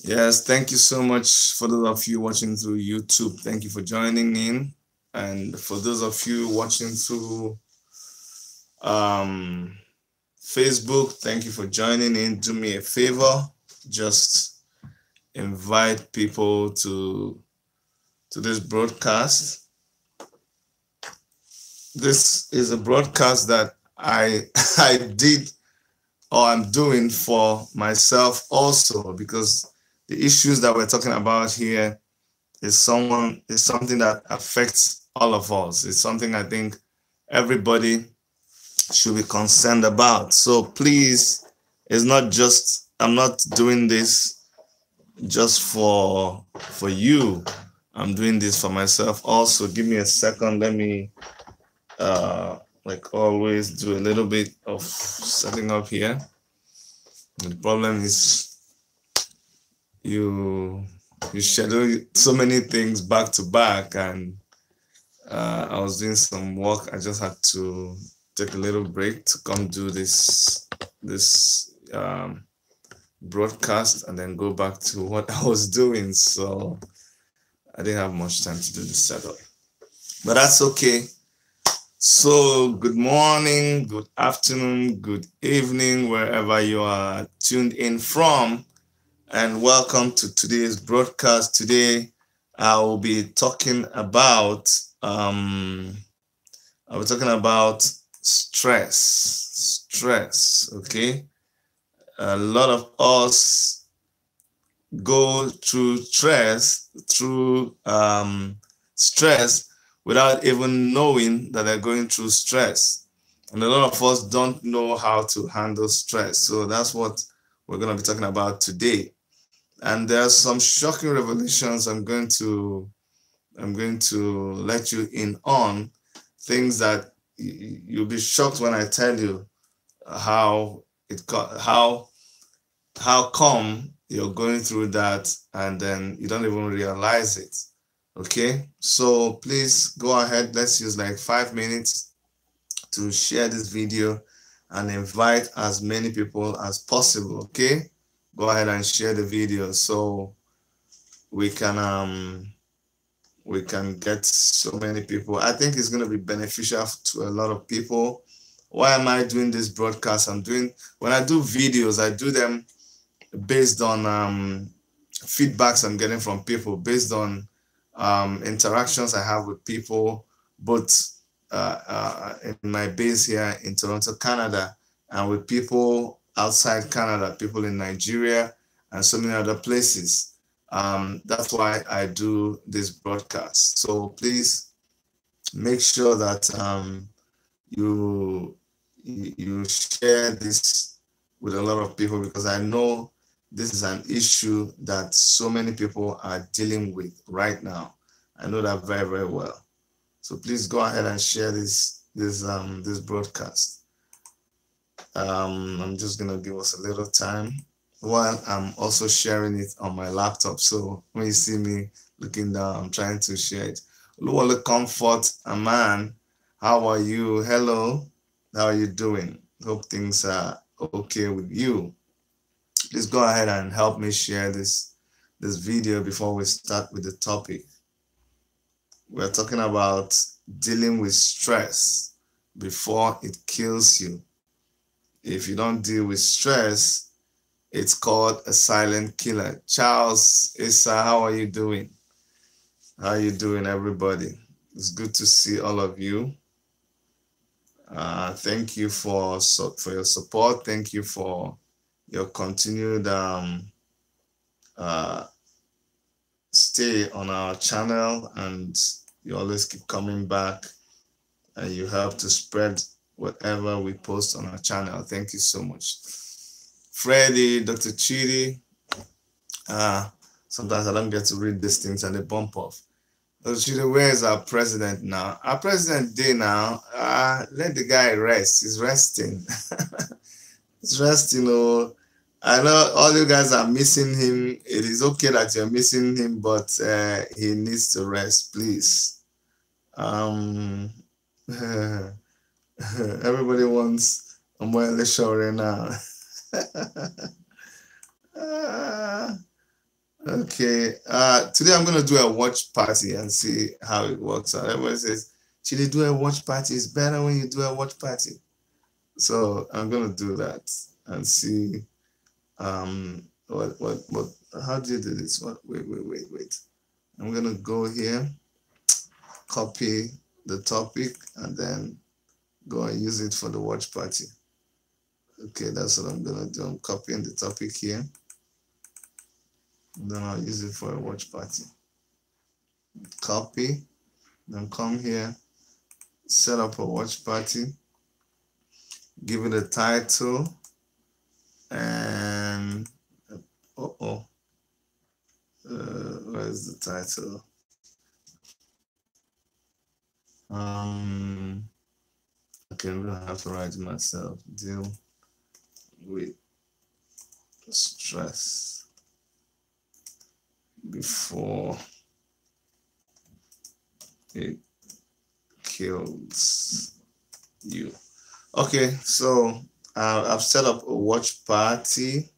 Yes, thank you so much for those of you watching through YouTube. Thank you for joining in. And for those of you watching through um, Facebook, thank you for joining in. Do me a favor, just invite people to this broadcast. This is a broadcast that I I did or I'm doing for myself also, because the issues that we're talking about here is something that affects all of us. It's something I think everybody should be concerned about. So please, it's not just, I'm not doing this just for you. I'm doing this for myself also. Give me a second. Let me like always do a little bit of setting up here. The problem is you schedule so many things back to back, and I was doing some work. I just had to take a little break to come do this broadcast and then go back to what I was doing. So I didn't have much time to do the setup, but that's okay. So good morning, good afternoon, good evening, wherever you are tuned in from, and welcome to today's broadcast. Today I will be talking about stress. Okay, a lot of us go through stress without even knowing that they're going through stress, and a lot of us don't know how to handle stress. So that's what we're going to be talking about today. And there are some shocking revelations I'm going to let you in on, things that you'll be shocked when I tell you how come you're going through that and then you don't even realize it. Okay, so please go ahead. Let's use like 5 minutes to share this video and invite as many people as possible. Okay, go ahead and share the video so we can get so many people. I think it's going to be beneficial to a lot of people. Why am I doing this broadcast? When I do videos, I do them based on feedbacks I'm getting from people, based on interactions I have with people, both in my base here in Toronto, Canada, and with people outside Canada, people in Nigeria, and so many other places. That's why I do this broadcast. So please make sure that you share this with a lot of people, because I know this is an issue that so many people are dealing with right now. I know that very, very well. So please go ahead and share this broadcast. I'm just gonna give us a little time while I'm also sharing it on my laptop. So when you see me looking down, I'm trying to share it. Oluwole Comfort Aman, how are you? Hello, how are you doing? Hope things are okay with you. Please go ahead and help me share this video before we start with the topic. We're talking about dealing with stress before it kills you. If you don't deal with stress, it's called a silent killer. Charles, Issa, how are you doing? How are you doing, everybody? It's good to see all of you. Thank you for your support. Thank you for your continued stay on our channel, and you always keep coming back and you help to spread whatever we post on our channel. Thank you so much. Freddie, Dr. Chidi. Sometimes I don't get to read these things and they bump off. Dr. Chidi, where is our president now? Our president day now. Let the guy rest. He's resting. He's resting. Oh, I know all you guys are missing him. It is okay that you're missing him, but he needs to rest, please. Everybody wants a more show right now. Okay. Today I'm gonna do a watch party and see how it works out. Everybody says, Chidi, do a watch party. It's better when you do a watch party. So I'm gonna do that and see what how do you do this? Wait. I'm gonna go here, copy the topic, and then go and use it for the watch party. Okay, that's what I'm gonna do. I'm copying the topic here. Then I'll use it for a watch party. Copy, then come here, set up a watch party, give it a title, and where's the title? Okay, I'm gonna have to write it myself. Deal with stress before it kills you. Okay, so I've set up a watch party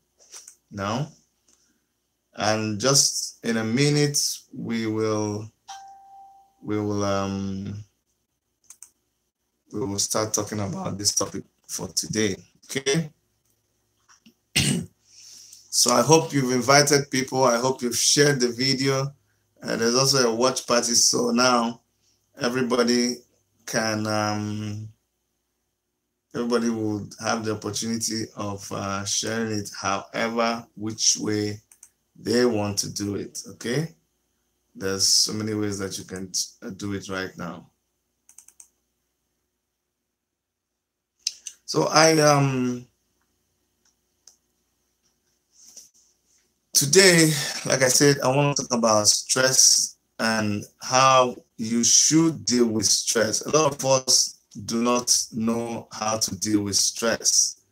now, and just in a minute we will start talking about this topic for today. Okay. So I hope you've invited people. I hope you've shared the video. There's also a watch party, so now everybody can everybody would have the opportunity of sharing it however which way they want to do it. Okay, there's so many ways that you can do it right now. So today, like I said, I want to talk about stress and how you should deal with stress. A lot of us do not know how to deal with stress.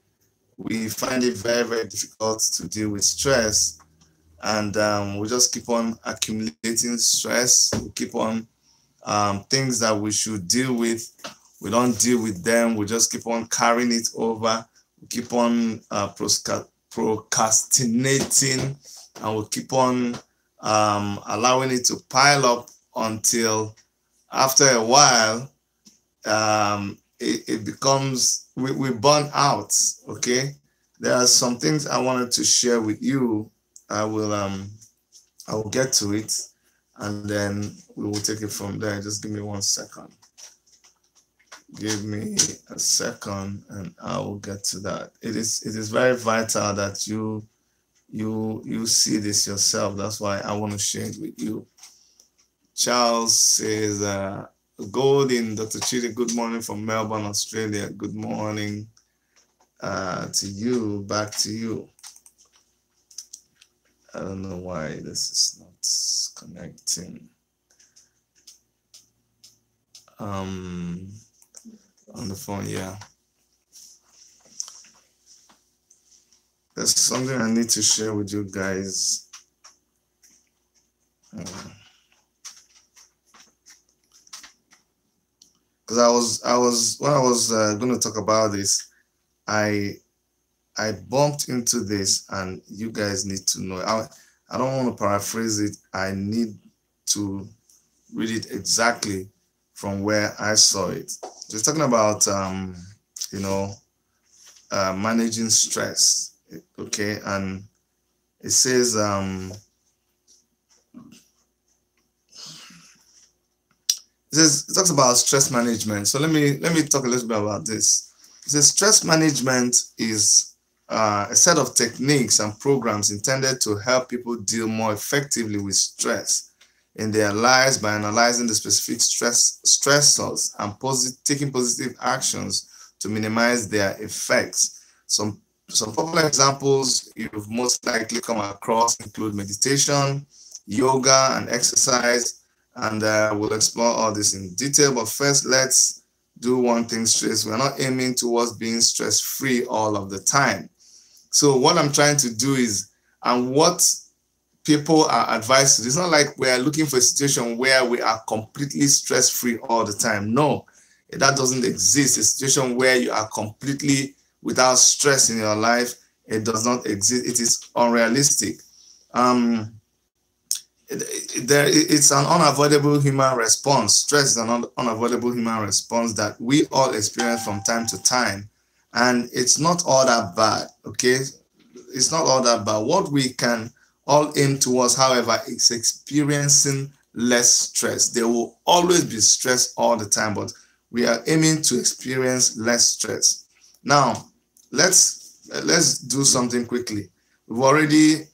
We find it very, very difficult to deal with stress, and we just keep on accumulating stress. We keep on things that we should deal with. We don't deal with them. We just keep on carrying it over. We keep on procrastinating, and we'll keep on allowing it to pile up until after a while it becomes we burn out. Okay, there are some things I wanted to share with you. I will get to it, and then we will take it from there. Just give me 1 second. Give me a second and I will get to that. It is very vital that you see this yourself. That's why I want to share it with you. Charles says, Golden, Dr. Chidi, good morning from Melbourne, Australia. Good morning to you. Back to you. I don't know why this is not connecting. On the phone, yeah. There's something I need to share with you guys. Because I was when I was going to talk about this, I bumped into this, and you guys need to know. I don't want to paraphrase it. I need to read it exactly from where I saw it. So it's talking about managing stress. Okay, and it says it talks about stress management. So let me talk a little bit about this. It says stress management is a set of techniques and programs intended to help people deal more effectively with stress in their lives by analyzing the specific stressors and taking positive actions to minimize their effects. Some popular examples you've most likely come across include meditation, yoga, and exercise. And we'll explore all this in detail. But first, let's do one thing straight. We're not aiming towards being stress-free all of the time. So what I'm trying to do is, and what people are advised to do, it's not like we're looking for a situation where we are completely stress-free all the time. No, that doesn't exist. A situation where you are completely without stress in your life, it does not exist. It is unrealistic. it's an unavoidable human response. Stress is an unavoidable human response that we all experience from time to time, and it's not all that bad. Okay, it's not all that bad. What we can all aim towards, however, is experiencing less stress. There will always be stress all the time, but we are aiming to experience less stress. Now, let's do something quickly. We've already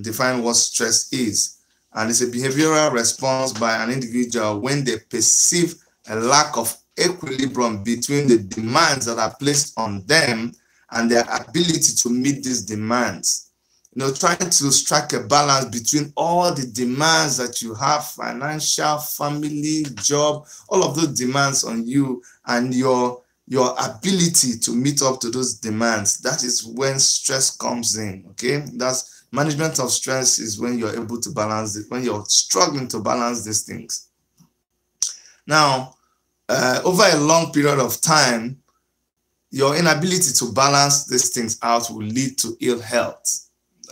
defined what stress is, and it's a behavioral response by an individual when they perceive a lack of equilibrium between the demands that are placed on them and their ability to meet these demands. Trying to strike a balance between all the demands that you have, financial, family, job, all of those demands on you, and your ability to meet up to those demands. That is when stress comes in. Okay, that's management of stress, is when you're able to balance it, when you're struggling to balance these things. Now, over a long period of time, your inability to balance these things out will lead to ill health.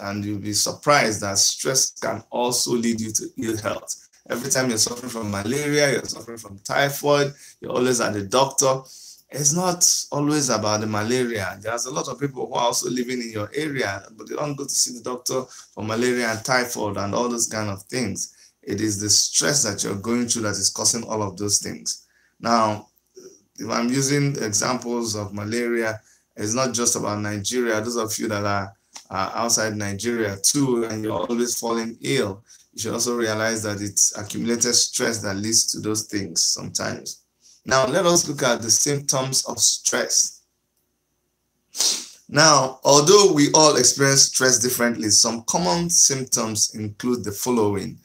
And you'll be surprised that stress can also lead you to ill health. Every time you're suffering from malaria, you're suffering from typhoid, you're always at the doctor. It's not always about the malaria. There's a lot of people who are also living in your area, but they don't go to see the doctor for malaria and typhoid and all those kind of things. It is the stress that you're going through that is causing all of those things. Now, if I'm using examples of malaria, it's not just about Nigeria. Those of you that are outside Nigeria too, and you're always falling ill, you should also realize that it's accumulated stress that leads to those things sometimes. Now, let us look at the symptoms of stress. Now, although we all experience stress differently, some common symptoms include the following.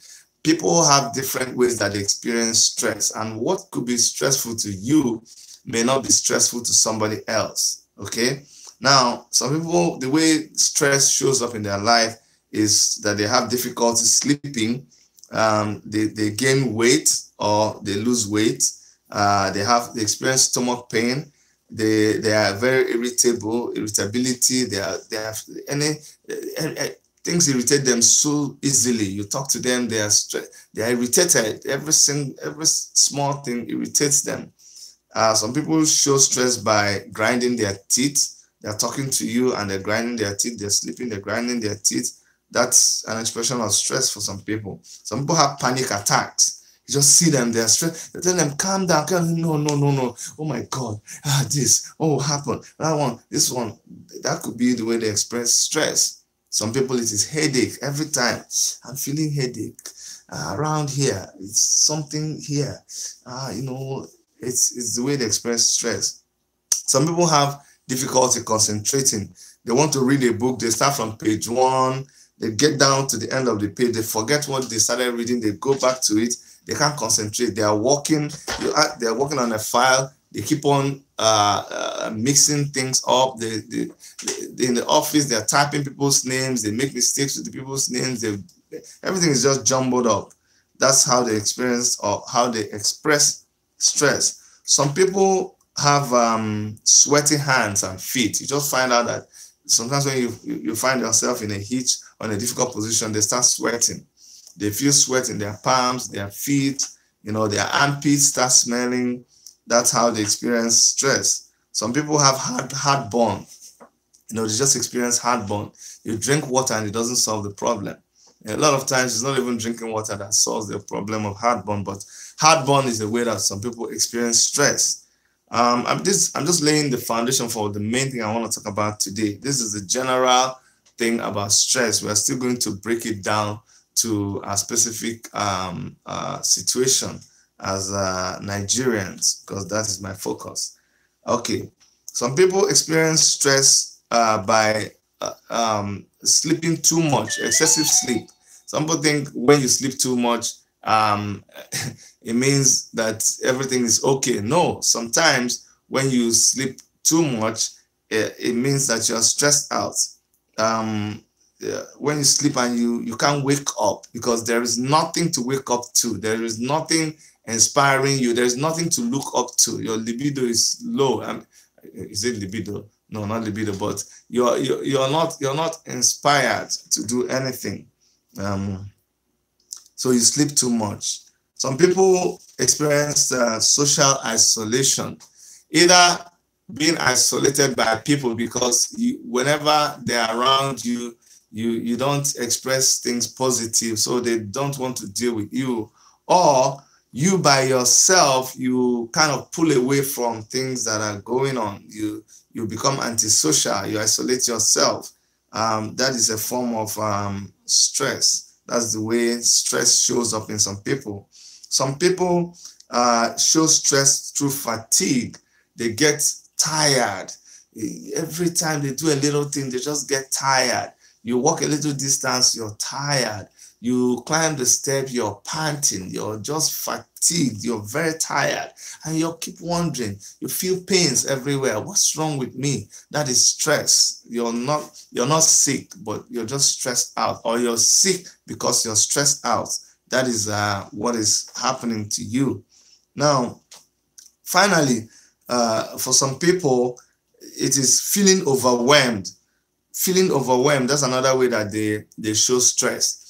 People have different ways that they experience stress, and what could be stressful to you may not be stressful to somebody else. Okay? Now, some people, the way stress shows up in their life is that they have difficulty sleeping, they gain weight or they lose weight, they experience stomach pain, they are very irritability, they have any things irritate them so easily. You talk to them, they are irritated. Every small thing irritates them. Some people show stress by grinding their teeth. They're talking to you and they're grinding their teeth, they're sleeping, they're grinding their teeth. That's an expression of stress for some people. Some people have panic attacks. You just see them, they're stressed. You tell them, calm down. No. Oh my God. This. Oh, happened. That one. This one. That could be the way they express stress. Some people, it is headache. Every time, I'm feeling headache. Around here, it's something here. It's the way they express stress. Some people have difficulty concentrating. They want to read a book. They start from page 1. They get down to the end of the page. They forget what they started reading. They go back to it. They can't concentrate. They are working. They are working on a file. They keep on mixing things up. They in the office, they are typing people's names. They make mistakes with the people's names. Everything is just jumbled up. That's how they experience or how they express stress. Some people have sweaty hands and feet. You just find out that sometimes when you find yourself in a hitch or in a difficult position, they start sweating. They feel sweat in their palms, their feet, their armpits start smelling. That's how they experience stress. Some people have heartburn. They just experience heartburn. You drink water and it doesn't solve the problem. A lot of times it's not even drinking water that solves the problem of heartburn, but heartburn is the way that some people experience stress. I'm just laying the foundation for the main thing I want to talk about today. This is the general thing about stress. We are still going to break it down to a specific situation as Nigerians, because that is my focus. Okay, some people experience stress by sleeping too much, excessive sleep. Some people think when you sleep too much, it means that everything is okay. No, sometimes when you sleep too much, it means that you're stressed out. When you sleep and you can't wake up because there is nothing to wake up to. There is nothing inspiring you. There's nothing to look up to. Your libido is low. Is it libido? No, not libido, but you're not inspired to do anything. So you sleep too much. Some people experience social isolation, either being isolated by people because whenever they're around you, you don't express things positive, so they don't want to deal with you, or you by yourself, you kind of pull away from things that are going on. You become antisocial, you isolate yourself. That is a form of stress. That's the way stress shows up in some people. Some people show stress through fatigue. They get tired. Every time they do a little thing, they just get tired. You walk a little distance, you're tired. You climb the step, you're panting, you're just fatigued, you're very tired, and you keep wondering, you feel pains everywhere. What's wrong with me? That is stress. You're not sick, but you're just stressed out, or you're sick because you're stressed out. That is what is happening to you. Now, finally, for some people, it is feeling overwhelmed. Feeling overwhelmed, that's another way that they show stress.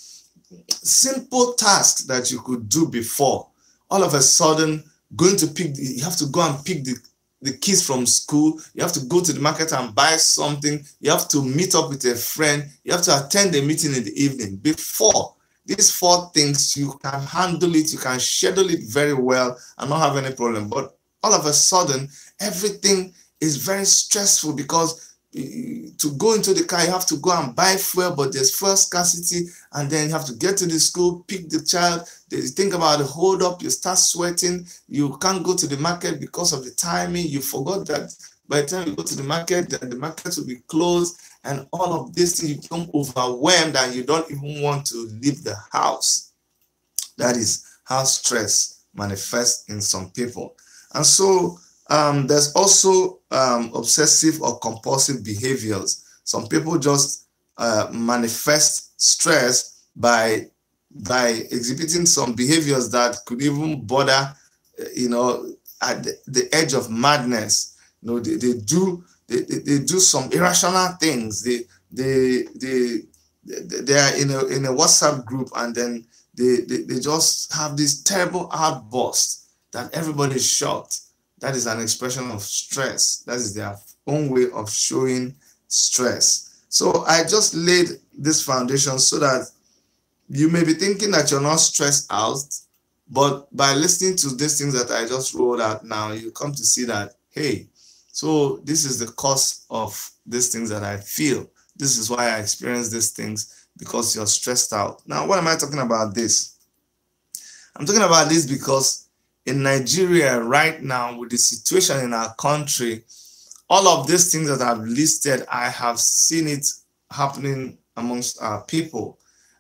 Simple tasks that you could do before, all of a sudden, you have to go and pick the kids from school, you have to go to the market and buy something, you have to meet up with a friend, you have to attend a meeting in the evening. Before, these 4 things, you can handle it, you can schedule it very well and not have any problem. But all of a sudden, everything is very stressful because to go into the car, you have to go and buy fuel, but there's fuel scarcity, and then you have to get to the school, pick the child, you think about the hold up, you start sweating, you can't go to the market because of the timing, you forgot that by the time you go to the market, the market will be closed, and all of this thing, you become overwhelmed and you don't even want to leave the house. That is how stress manifests in some people. And so there's also obsessive or compulsive behaviors. Some people just manifest stress by exhibiting some behaviors that could even border, at the edge of madness. They do some irrational things. They are in a WhatsApp group, and then they just have this terrible outburst that everybody is shocked. That is an expression of stress. That is their own way of showing stress. So I just laid this foundation so that you may be thinking that you're not stressed out, but by listening to these things that I just wrote out now, you come to see that, hey, so this is the cause of these things that I feel. This is why I experience these things, because you're stressed out. Now, what am I talking about this? I'm talking about this because in Nigeria right now, with the situation in our country, all of these things that I've listed, I have seen it happening amongst our people.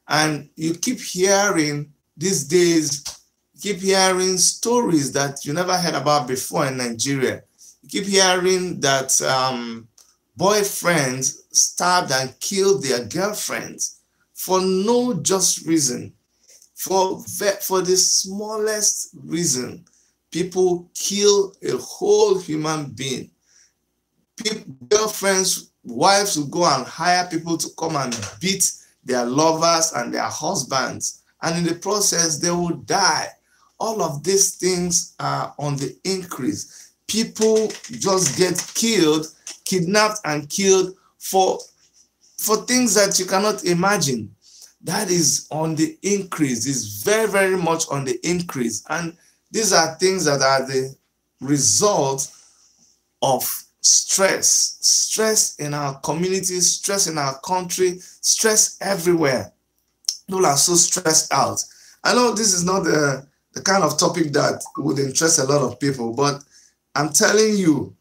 And you keep hearing these days, you keep hearing stories that you never heard about before in Nigeria. You keep hearing that boyfriends stabbed and killed their girlfriends for no just reason. For the smallest reason, people kill a whole human being. Girlfriends, wives will go and hire people to come and beat their lovers and their husbands, and in the process, they will die. All of these things are on the increase. People just get killed, kidnapped and killed for things that you cannot imagine. That is on the increase. It's very, very much on the increase. And these are things that are the result of stress. Stress in our communities, stress in our country, stress everywhere. People are so stressed out. I know this is not the kind of topic that would interest a lot of people, but I'm telling you,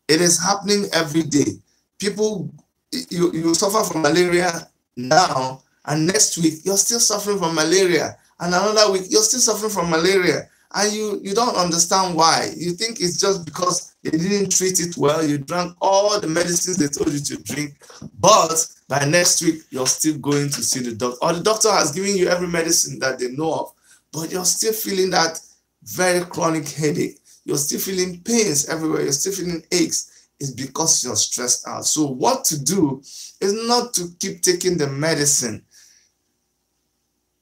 it is happening every day. People, you suffer from malaria now, and next week, you're still suffering from malaria. And another week, you're still suffering from malaria. And you don't understand why. You think it's just because they didn't treat it well. You drank all the medicines they told you to drink. But by next week, you're still going to see the doctor. Or the doctor has given you every medicine that they know of. But you're still feeling that very chronic headache. You're still feeling pains everywhere. You're still feeling aches. It's because you're stressed out. So what to do is not to keep taking the medicine.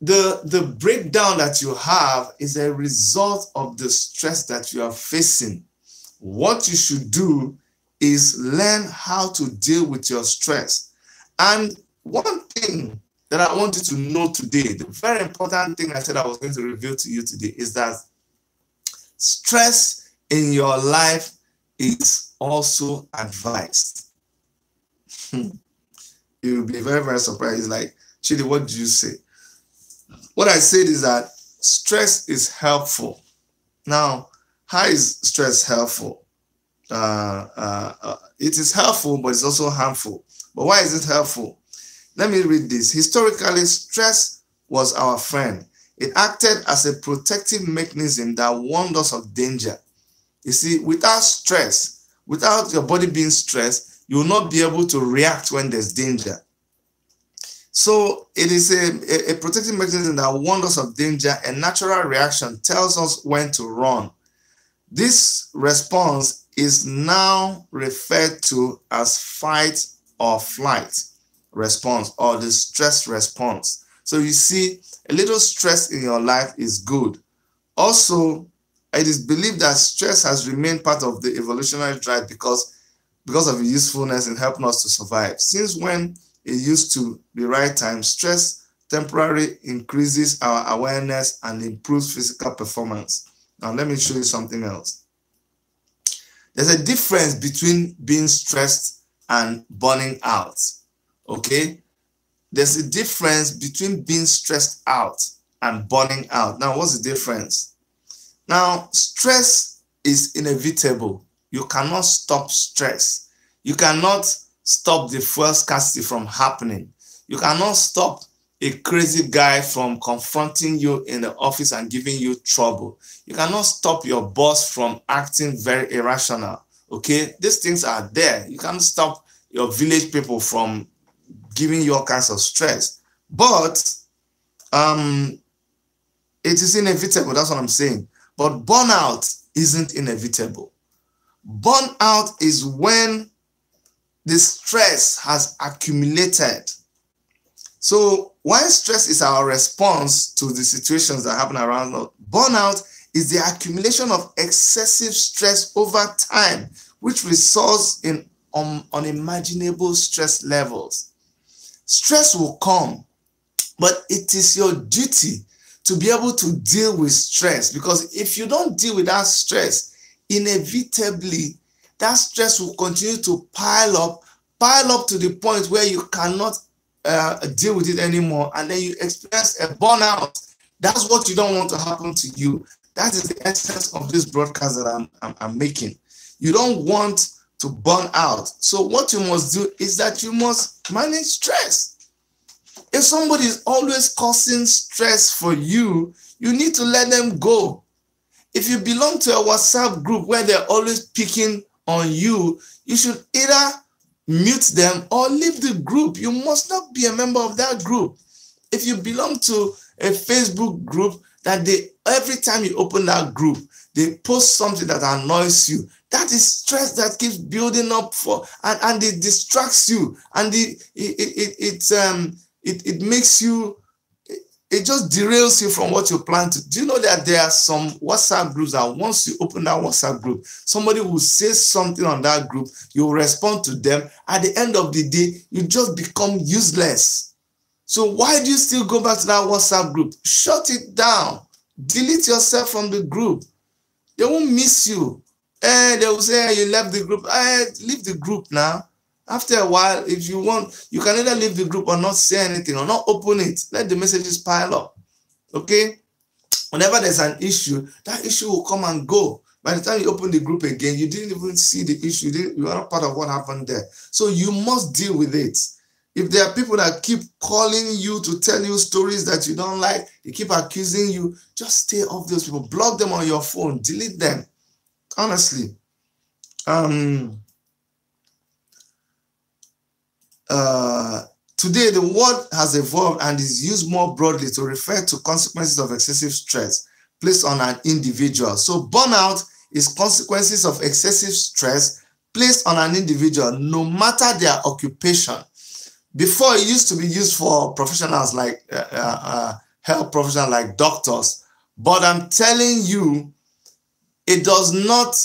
the breakdown that you have is a result of the stress that you are facing. What you should do is learn how to deal with your stress. And one thing that I want you to know today, the very important thing I said I was going to reveal to you today, is that stress in your life is also advised. You'll be very, very surprised. It's like, Chidi, what did you say? What I said is that stress is helpful. Now, how is stress helpful? It is helpful, but it's also harmful. But why is it helpful? Let me read this. Historically, stress was our friend. It acted as a protective mechanism that warned us of danger. You see, without stress, without your body being stressed, you will not be able to react when there's danger. So it is a protective mechanism that warns us of danger. A natural reaction tells us when to run. This response is now referred to as fight or flight response, or the stress response. So you see, a little stress in your life is good. Also, it is believed that stress has remained part of the evolutionary drive because of its usefulness in helping us to survive. Since when it used to be right time, stress temporarily increases our awareness and improves physical performance. Now, let me show you something else. There's a difference between being stressed and burning out. Okay? There's a difference between being stressed out and burning out. Now, what's the difference? Now, stress is inevitable. You cannot stop stress. You cannot stop the fuel scarcity from happening. You cannot stop a crazy guy from confronting you in the office and giving you trouble. You cannot stop your boss from acting very irrational. Okay? These things are there. You can't stop your village people from giving you all kinds of stress. But it is inevitable. That's what I'm saying. But burnout isn't inevitable. Burnout is when the stress has accumulated. So while stress is our response to the situations that happen around us, burnout is the accumulation of excessive stress over time, which results in unimaginable stress levels. Stress will come, but it is your duty to be able to deal with stress, because if you don't deal with that stress, inevitably that stress will continue to pile up to the point where you cannot deal with it anymore, and then you experience a burnout. That's what you don't want to happen to you. That is the essence of this broadcast that I'm making. You don't want to burn out. So what you must do is that you must manage stress. If somebody is always causing stress for you, you need to let them go. If you belong to a WhatsApp group where they're always picking on you, you should either mute them or leave the group. You must not be a member of that group. If you belong to a Facebook group that every time you open that group, they post something that annoys you, that is stress that keeps building up and it distracts you, and it makes you, it just derails you from what you plan to. Do you know that there are some WhatsApp groups that once you open that WhatsApp group, somebody will say something on that group, you respond to them. At the end of the day, you just become useless. So why do you still go back to that WhatsApp group? Shut it down. Delete yourself from the group. They won't miss you. They will say, you left the group. Leave the group now. After a while, if you want, you can either leave the group or not say anything or not open it. Let the messages pile up. Okay? Whenever there's an issue, that issue will come and go. By the time you open the group again, you didn't even see the issue. You are not part of what happened there. So you must deal with it. If there are people that keep calling you to tell you stories that you don't like, they keep accusing you, just stay off those people. Block them on your phone. Delete them. Honestly. Today, the word has evolved and is used more broadly to refer to consequences of excessive stress placed on an individual. So burnout is consequences of excessive stress placed on an individual, no matter their occupation. Before, it used to be used for professionals like health professionals like doctors. But I'm telling you, it does not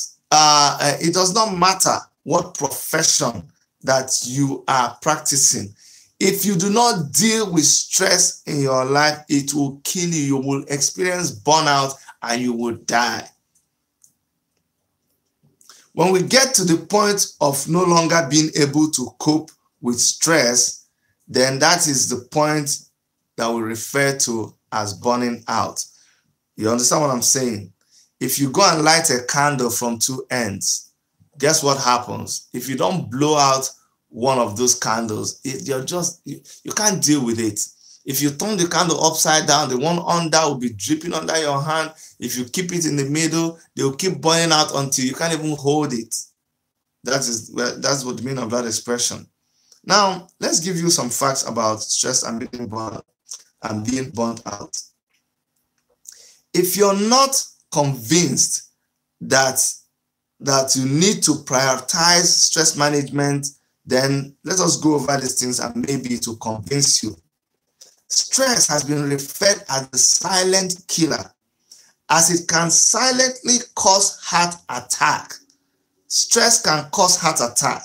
matter what profession that you are practicing. If you do not deal with stress in your life, it will kill you. You will experience burnout and you will die. When we get to the point of no longer being able to cope with stress, then that is the point that we refer to as burning out. You understand what I'm saying? If you go and light a candle from two ends, guess what happens? If you don't blow out one of those candles, you can't deal with it. If you turn the candle upside down, the one under will be dripping under your hand. If you keep it in the middle, they will keep burning out until you can't even hold it. That's what the meaning of that expression. Now, let's give you some facts about stress and being burnt out. If you're not convinced that you need to prioritize stress management, then let us go over these things and maybe it will convince you. Stress has been referred as the silent killer, as it can silently cause heart attack. Stress can cause heart attack.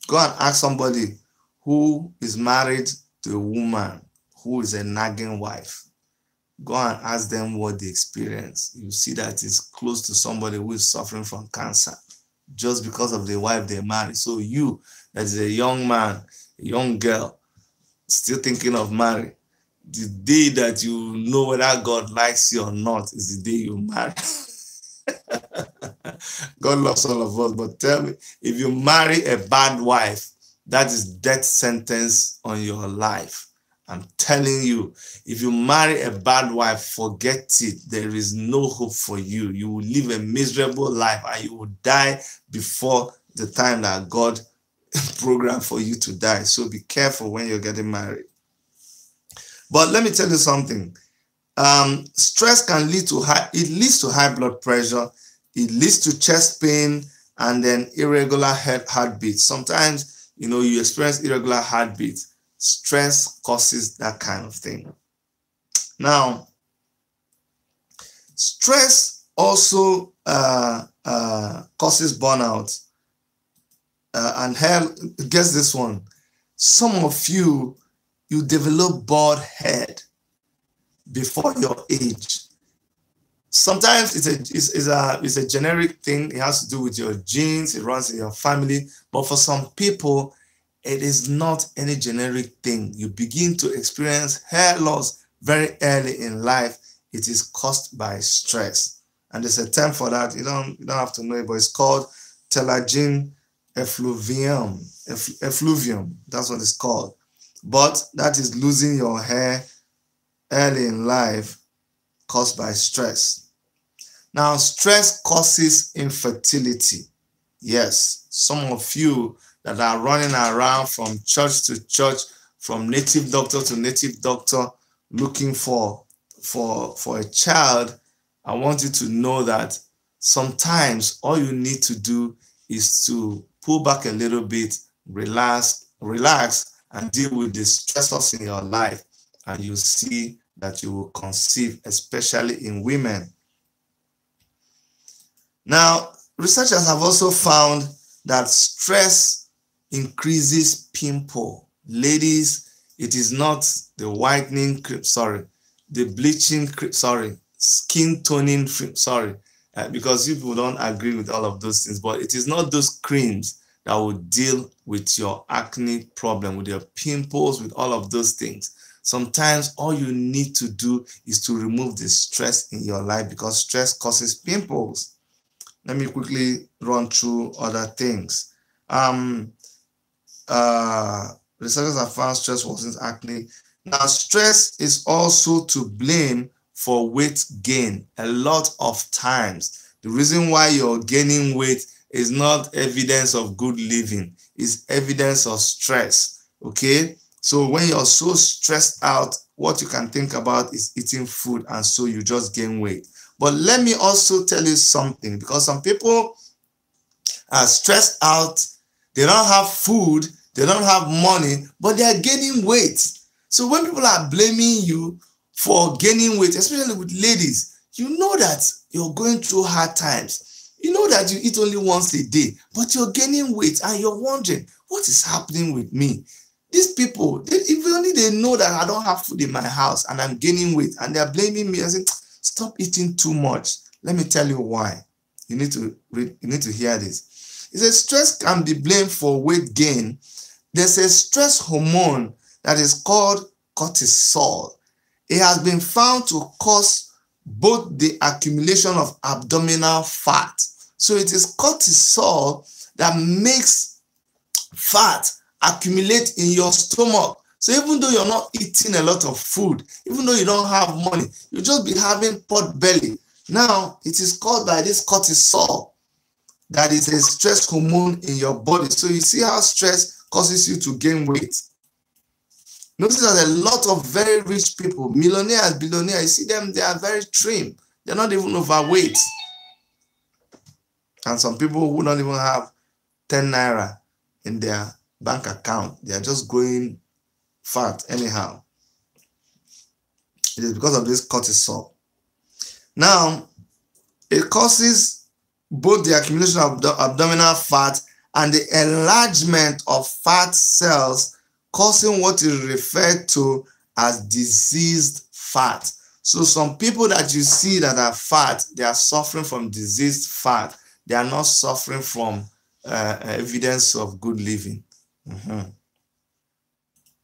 Go and ask somebody who is married to a woman who is a nagging wife. Go and ask them what they experience. You see that it's close to somebody who is suffering from cancer just because of the wife they married. So you, as a young man, a young girl, still thinking of marry, the day that you know whether God likes you or not is the day you marry. God loves all of us, but tell me, if you marry a bad wife, that is death sentence on your life. I'm telling you, if you marry a bad wife, forget it. There is no hope for you. You will live a miserable life and you will die before the time that God programmed for you to die. So be careful when you're getting married. But let me tell you something. Stress can leads to high blood pressure. It leads to chest pain and then irregular heartbeats. Sometimes, you experience irregular heartbeats. Stress causes that kind of thing. Now, stress also causes burnout. And hell, guess this one. Some of you develop bald head before your age. Sometimes it's a generic thing. It has to do with your genes. It runs in your family. But for some people, it is not any generic thing. You begin to experience hair loss very early in life. It is caused by stress. And there's a term for that. You don't have to know it, but it's called telogen effluvium. Effluvium, that's what it's called. But that is losing your hair early in life caused by stress. Now, stress causes infertility. Yes, some of you that are running around from church to church, from native doctor to native doctor, looking for a child, I want you to know that sometimes all you need to do is to pull back a little bit, relax, and deal with the stressors in your life, and you'll see that you will conceive, especially in women. Now, researchers have also found that stress increases pimple. Ladies, it is not the whitening cream, the bleaching cream, skin toning cream, because people don't agree with all of those things, but it is not those creams that will deal with your acne problem, with your pimples, with all of those things. Sometimes all you need to do is to remove the stress in your life, because stress causes pimples. Let me quickly run through other things. Researchers have found stress worsens acne. Now, stress is also to blame for weight gain a lot of times. The reason why you're gaining weight is not evidence of good living. It's evidence of stress, okay? So when you're so stressed out, what you can think about is eating food, and so you just gain weight. But let me also tell you something, because some people are stressed out, they don't have food, they don't have money, but they are gaining weight. So when people are blaming you for gaining weight, especially with ladies, you know that you're going through hard times. You know that you eat only once a day, but you're gaining weight and you're wondering, what is happening with me? These people, if only they know that I don't have food in my house and I'm gaining weight and they're blaming me and saying, stop eating too much. Let me tell you why. You need to hear this. It says stress can be blamed for weight gain. There's a stress hormone that is called cortisol. It has been found to cause both the accumulation of abdominal fat. So it is cortisol that makes fat accumulate in your stomach. So even though you're not eating a lot of food, even though you don't have money, you just be having pot belly. Now, it is caused by this cortisol that is a stress hormone in your body. So you see how stress causes you to gain weight. Notice that a lot of very rich people, millionaires, billionaires, you see them, they are very trim. They're not even overweight. And some people who don't even have 10 naira in their bank account, they are just growing fat anyhow. It is because of this cortisol. Now, it causes both the accumulation of the abdominal fat and the enlargement of fat cells, causing what is referred to as diseased fat. So some people that you see that are fat, they are suffering from diseased fat. They are not suffering from evidence of good living.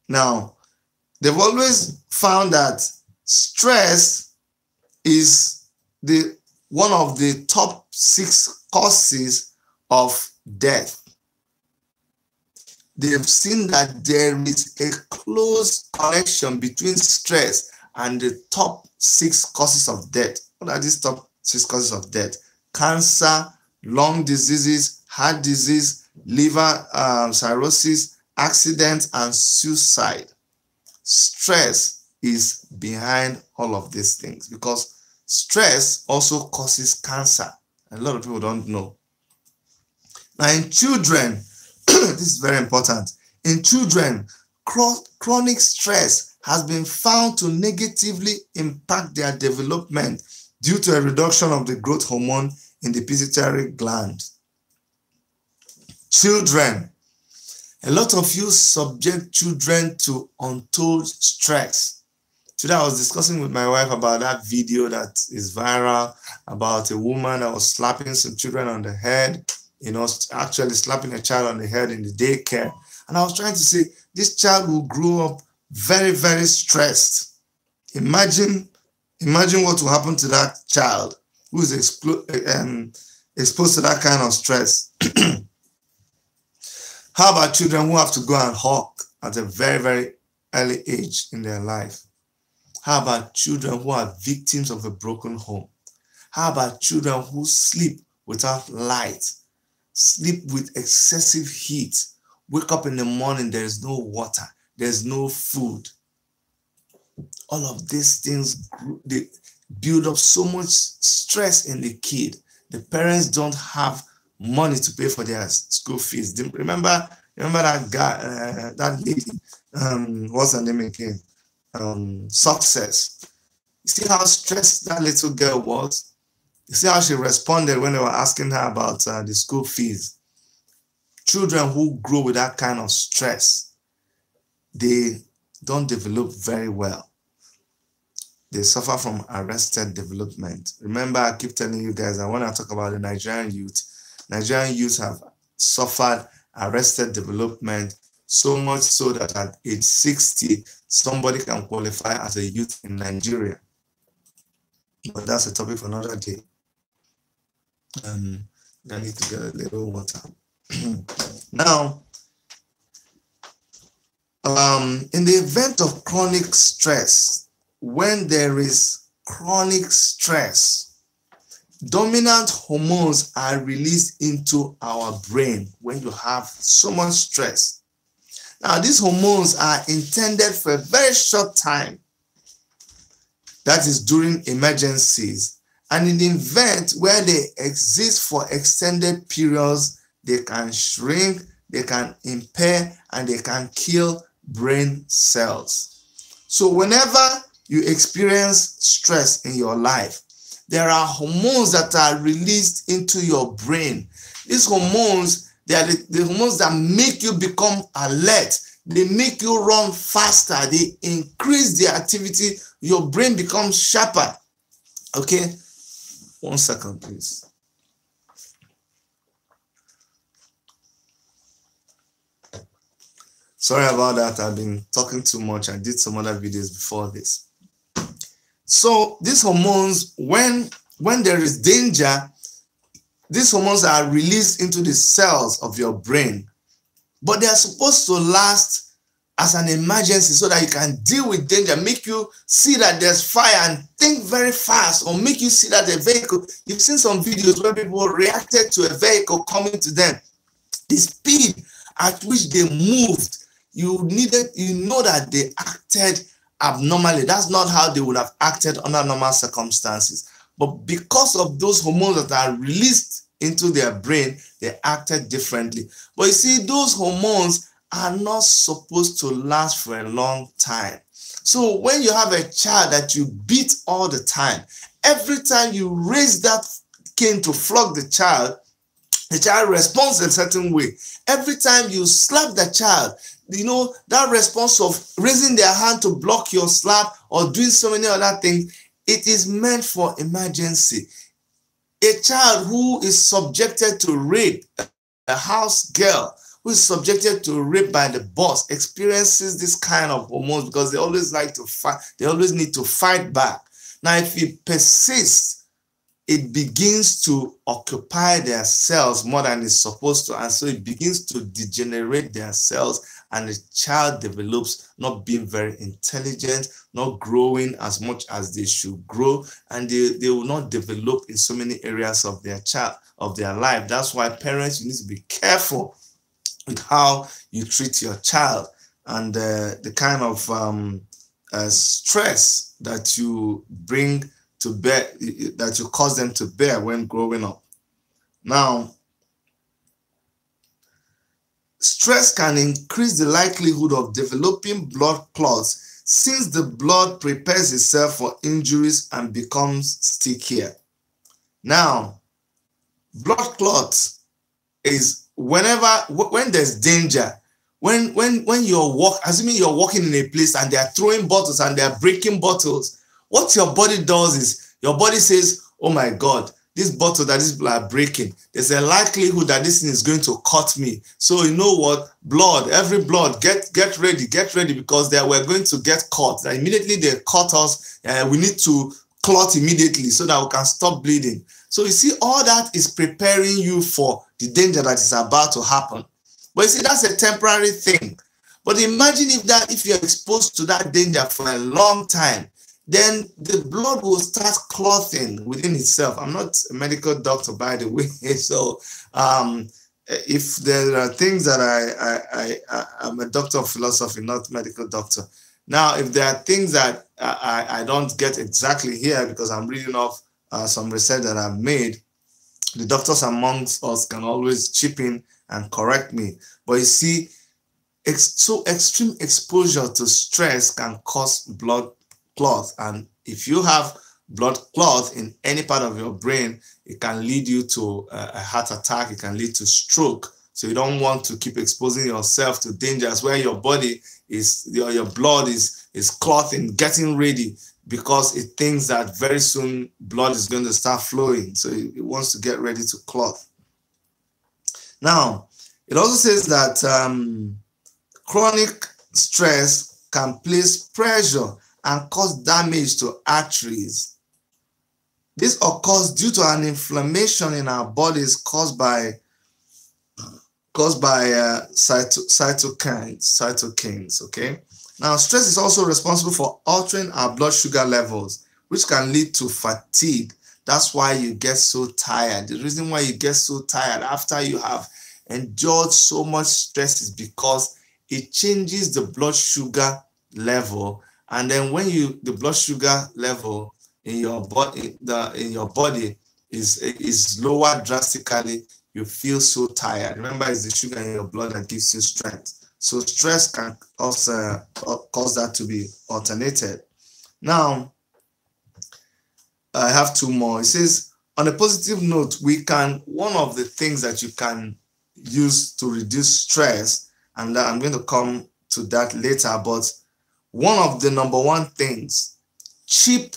Now, they've always found that stress is one of the top 6 causes of death. They've seen that there is a close connection between stress and the top 6 causes of death. What are these top 6 causes of death? Cancer, lung diseases, heart disease, liver cirrhosis, accidents, and suicide. Stress is behind all of these things because stress also causes cancer. A lot of people don't know. Now in children, this is very important. In children, chronic stress has been found to negatively impact their development due to a reduction of the growth hormone in the pituitary gland. Children, a lot of you subject children to untold stress. Today I was discussing with my wife about that video that is viral about a woman that was slapping some children on the head, actually slapping a child on the head in the daycare. And I was trying to say, this child will grow up very, very stressed. Imagine what will happen to that child who is exposed to that kind of stress. How about children who have to go and hawk at a very, very early age in their life? How about children who are victims of a broken home? How about children who sleep without light, sleep with excessive heat, wake up in the morning, there is no water, there's no food? All of these things, they build up so much stress in the kid. The parents don't have money to pay for their school fees. Remember that guy, that lady, what's her name again? Success. You see how stressed that little girl was? You see how she responded when they were asking her about the school fees? Children who grow with that kind of stress, they don't develop very well. They suffer from arrested development. Remember, I keep telling you guys, I want to talk about the Nigerian youth. Nigerian youth have suffered arrested development, so much so that at age 60, somebody can qualify as a youth in Nigeria. But that's a topic for another day. I need to get a little water. Now, in the event of chronic stress, when there is chronic stress, dominant hormones are released into our brain when you have so much stress. Now, these hormones are intended for a very short time. That is during emergencies. And in the event where they exist for extended periods, they can shrink, they can impair, and they can kill brain cells. So whenever you experience stress in your life, there are hormones that are released into your brain. These hormones, they are the hormones that make you become alert. They make you run faster. They increase the activity. Your brain becomes sharper. Okay? 1 second, please. Sorry about that. I've been talking too much. I did some other videos before this. So these hormones, when there is danger, these hormones are released into the cells of your brain. But they are supposed to last as an emergency so that you can deal with danger, make you see that there's fire and think very fast, or make you see that the vehicle, you've seen some videos where people reacted to a vehicle coming to them. The speed at which they moved, you know that they acted abnormally. That's not how they would have acted under normal circumstances. But because of those hormones that are released into their brain, they acted differently. But you see, those hormones are not supposed to last for a long time. So when you have a child that you beat all the time, every time you raise that cane to flog the child responds a certain way. Every time you slap the child, you know, that response of raising their hand to block your slap or doing so many other things, it is meant for emergency. A child who is subjected to rape, a house girl who is subjected to rape by the boss, experiences this kind of hormones because they always like to fight. They always need to fight back. Now, if it persists, it begins to occupy their cells more than it's supposed to, and so it begins to degenerate their cells, and the child develops not being very intelligent, not growing as much as they should grow, and they will not develop in so many areas of their life. That's why parents, you need to be careful with how you treat your child and the kind of stress that you bring to bear, that you cause them to bear when growing up. Now, stress can increase the likelihood of developing blood clots since the blood prepares itself for injuries and becomes stickier. Now, blood clots is when there's danger, when you're assuming you're walking in a place and they're throwing bottles and they're breaking bottles, what your body does is your body says, oh my God, this bottle that these people are breaking, there's a likelihood that this thing is going to cut me. So you know what? Every blood, get ready, because we're going to get caught. And immediately they cut us, we need to clot immediately so that we can stop bleeding. So you see, all that is preparing you for the danger that is about to happen. But you see, that's a temporary thing. But imagine if you're exposed to that danger for a long time, then the blood will start clotting within itself. I'm not a medical doctor, by the way. So if there are things that I'm a doctor of philosophy, not medical doctor. Now, if there are things that I don't get exactly here because I'm reading off some research that I've made, the doctors amongst us can always chip in and correct me. But you see, so extreme exposure to stress can cause blood clots, and if you have blood clots in any part of your brain, it can lead you to a heart attack. It can lead to stroke. So you don't want to keep exposing yourself to dangers where your body is, your blood is clotting, getting ready, because it thinks that very soon blood is going to start flowing. So it wants to get ready to clot. Now, it also says that chronic stress can place pressure and cause damage to arteries. This occurs due to an inflammation in our bodies caused by cytokines. Okay. Now, stress is also responsible for altering our blood sugar levels, which can lead to fatigue. That's why you get so tired. The reason why you get so tired after you have endured so much stress is because it changes the blood sugar level. And then when the blood sugar level in your body is lower drastically, you feel so tired. Remember, it's the sugar in your blood that gives you strength. So stress can also cause that to be alternated. Now, I have two more. It says, on a positive note, one of the things that you can use to reduce stress, and I'm going to come to that later, but one of the number one things, cheap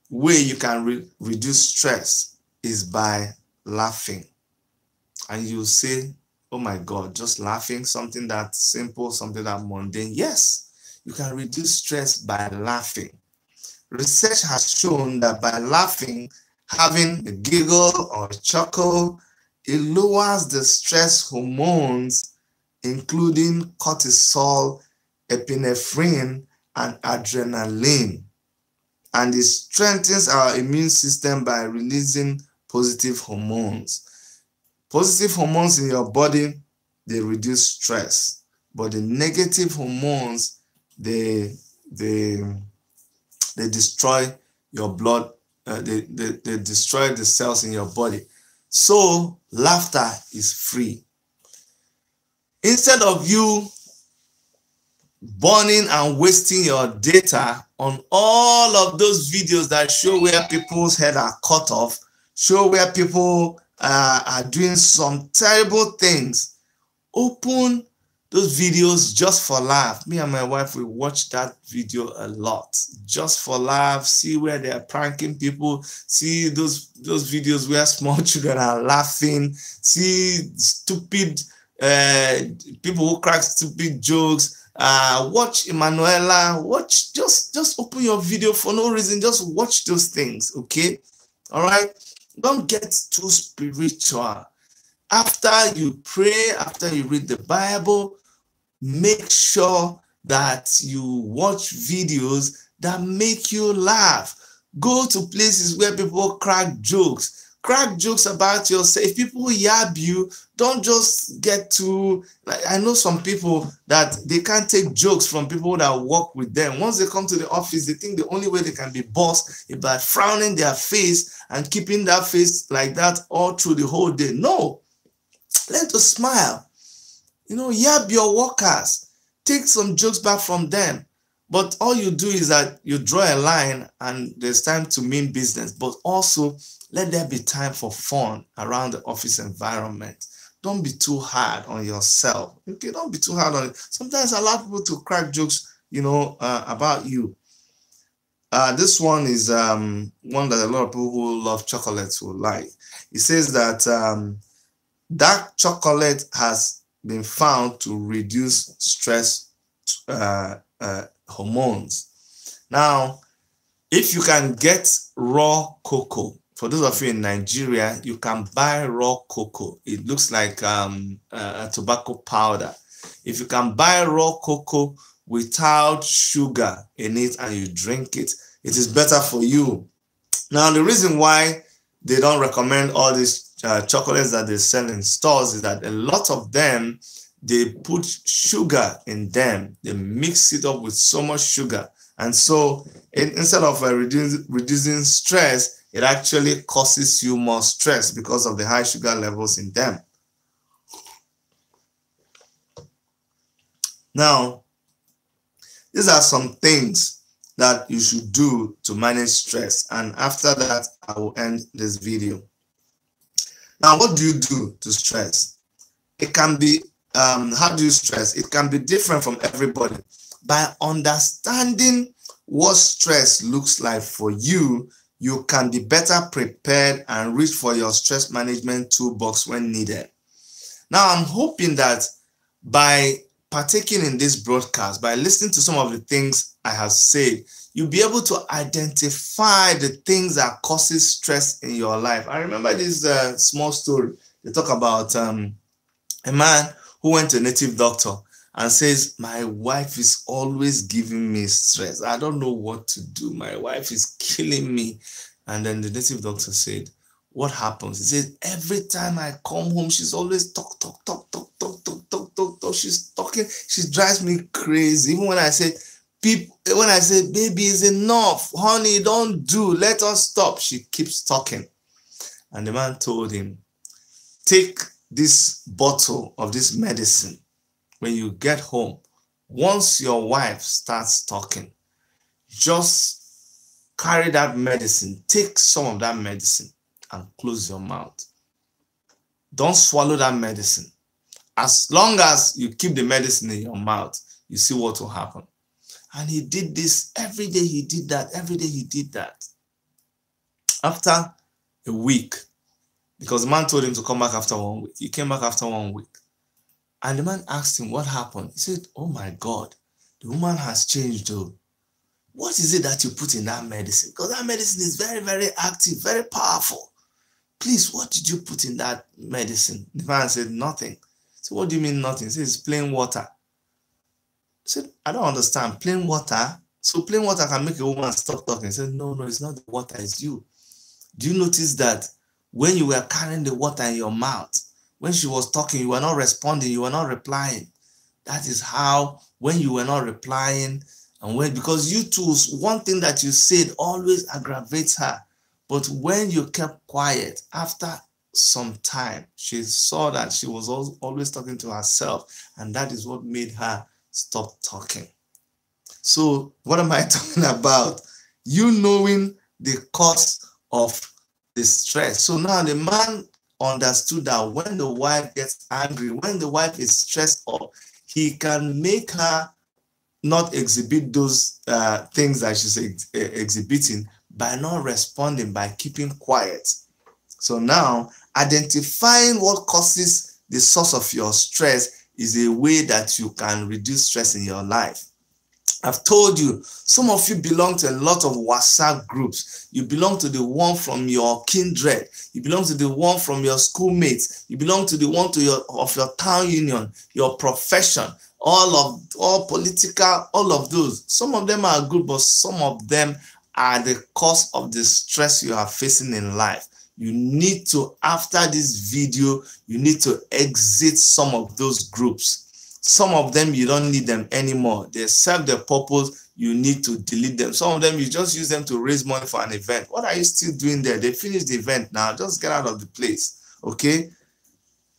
way you can reduce stress is by laughing. And you say, oh my God, just laughing, something that simple, something that mundane. Yes, you can reduce stress by laughing. Research has shown that by laughing, having a giggle or a chuckle, it lowers the stress hormones, including cortisol, epinephrine, and adrenaline. And it strengthens our immune system by releasing positive hormones. Positive hormones in your body, they reduce stress. But the negative hormones, they destroy your blood, they destroy the cells in your body. So laughter is free. Instead of you burning and wasting your data on all of those videos that show where people's head are cut off, show where people are doing some terrible things, open those videos just for laugh. Me and my wife, we watch that video a lot just for laugh. See where they are pranking people, see those videos where small children are laughing, see stupid people who crack stupid jokes. Watch Emanuela, watch, just open your video for no reason, just watch those things. Okay, all right, don't get too spiritual. After you pray, after you read the Bible, make sure that you watch videos that make you laugh. Go to places where people crack jokes. Crack jokes about yourself. If people yab you, don't just get to, like, I know some people that they can't take jokes from people that work with them. Once they come to the office, they think the only way they can be boss is by frowning their face and keeping that face like that all through the whole day. No, learn to smile. You know, yab your workers. Take some jokes back from them. But all you do is that you draw a line and there's time to mean business, but also let there be time for fun around the office environment. Don't be too hard on yourself. Okay, don't be too hard on it. Sometimes allow people to crack jokes, you know, about you. This one is one that a lot of people who love chocolates will like. It says that dark chocolate has been found to reduce stress hormones. Now, if you can get raw cocoa, for those of you in Nigeria, you can buy raw cocoa. It looks like a tobacco powder. If you can buy raw cocoa without sugar in it and you drink it, it is better for you. Now, the reason why they don't recommend all these chocolates that they sell in stores is that a lot of them, they put sugar in them. They mix it up with so much sugar. And so instead of reducing stress, it actually causes you more stress because of the high sugar levels in them. Now, these are some things that you should do to manage stress. And after that, I will end this video. Now, what do you do to stress? It can be, how do you stress? It can be different from everybody. By understanding what stress looks like for you, you can be better prepared and reach for your stress management toolbox when needed. Now, I'm hoping that by partaking in this broadcast, by listening to some of the things I have said, you'll be able to identify the things that causes stress in your life. I remember this small story. They talk about a man who went to a native doctor and says, my wife is always giving me stress. I don't know what to do. My wife is killing me. And then the native doctor said, what happens? He said, every time I come home, she's always talk. She's talking. She drives me crazy. Even when I say, baby, it's enough. Honey, don't do. Let us stop. She keeps talking. And the man told him, take this bottle of this medicine when you get home, once your wife starts talking, just carry that medicine, take some of that medicine and close your mouth. Don't swallow that medicine. As long as you keep the medicine in your mouth, you see what will happen. And he did this every day. He did that. Every day he did that. After a week, because the man told him to come back after 1 week. He came back after 1 week. And the man asked him what happened. He said, oh my God, the woman has changed though. What is it that you put in that medicine? Because that medicine is very, very active, very powerful. Please, what did you put in that medicine? The man said, nothing. So what do you mean nothing? He said, it's plain water. He said, I don't understand. Plain water? So plain water can make a woman stop talking. He said, no, it's not the water, it's you. Do you notice that when you were carrying the water in your mouth, when she was talking, you were not responding, you were not replying. That is how, when you were not replying, and when, because you too, one thing that you said always aggravates her. But when you kept quiet, after some time, she saw that she was always talking to herself, and that is what made her stop talking. So what am I talking about? You knowing the cause of the stress. So now the man understood that when the wife gets angry, when the wife is stressed up, he can make her not exhibit those things that she's exhibiting by not responding, by keeping quiet. So now identifying what causes the source of your stress is a way that you can reduce stress in your life. I've told you, some of you belong to a lot of WhatsApp groups. You belong to the one from your kindred. You belong to the one from your schoolmates. You belong to the one of your town union, your profession, all political, all of those. Some of them are good, but some of them are the cause of the stress you are facing in life. You need to, after this video, you need to exit some of those groups. Some of them, you don't need them anymore. They serve their purpose. You need to delete them. Some of them, you just use them to raise money for an event. What are you still doing there? They finished the event now. Just get out of the place, okay?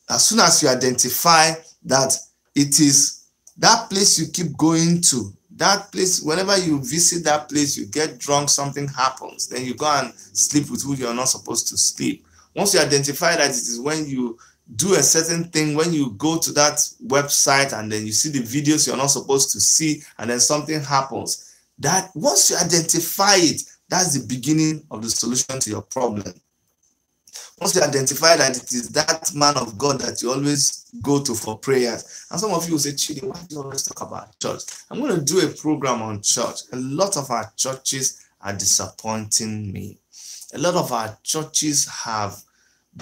As soon as you identify that it is that place you keep going to, that place, whenever you visit that place, you get drunk, something happens. Then you go and sleep with who you're not supposed to sleep. Once you identify that it is when you do a certain thing, when you go to that website and then you see the videos you're not supposed to see, and then something happens, that once you identify it, that's the beginning of the solution to your problem. Once you identify that it is that man of God that you always go to for prayers, and some of you will say, Chidi, why do you always talk about church? I'm going to do a program on church. A lot of our churches are disappointing me. A lot of our churches have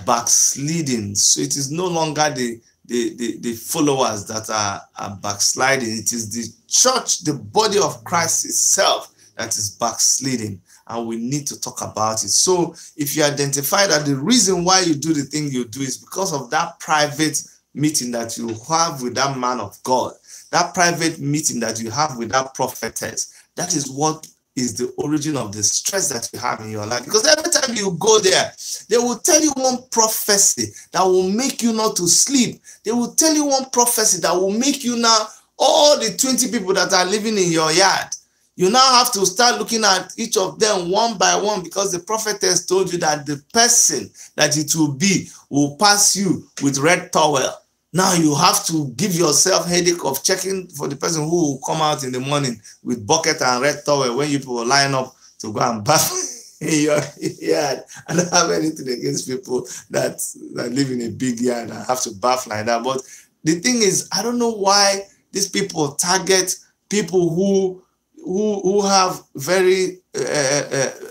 backsliding. So it is no longer the followers that are backsliding. It is the church, the body of Christ itself, that is backsliding. And we need to talk about it. So if you identify that the reason why you do the thing you do is because of that private meeting that you have with that man of God, that private meeting that you have with that prophetess, that is what is the origin of the stress that you have in your life. Because every time you go there, they will tell you one prophecy that will make you not to sleep. They will tell you one prophecy that will make you now, all the 20 people that are living in your yard, you now have to start looking at each of them one by one, because the prophetess told you that the person that it will be will pass you with red towel. Now you have to give yourself headache of checking for the person who will come out in the morning with bucket and red towel when you people line up to go and bath in your yard. I don't have anything against people that live in a big yard and have to bath like that. But the thing is, I don't know why these people target people who have very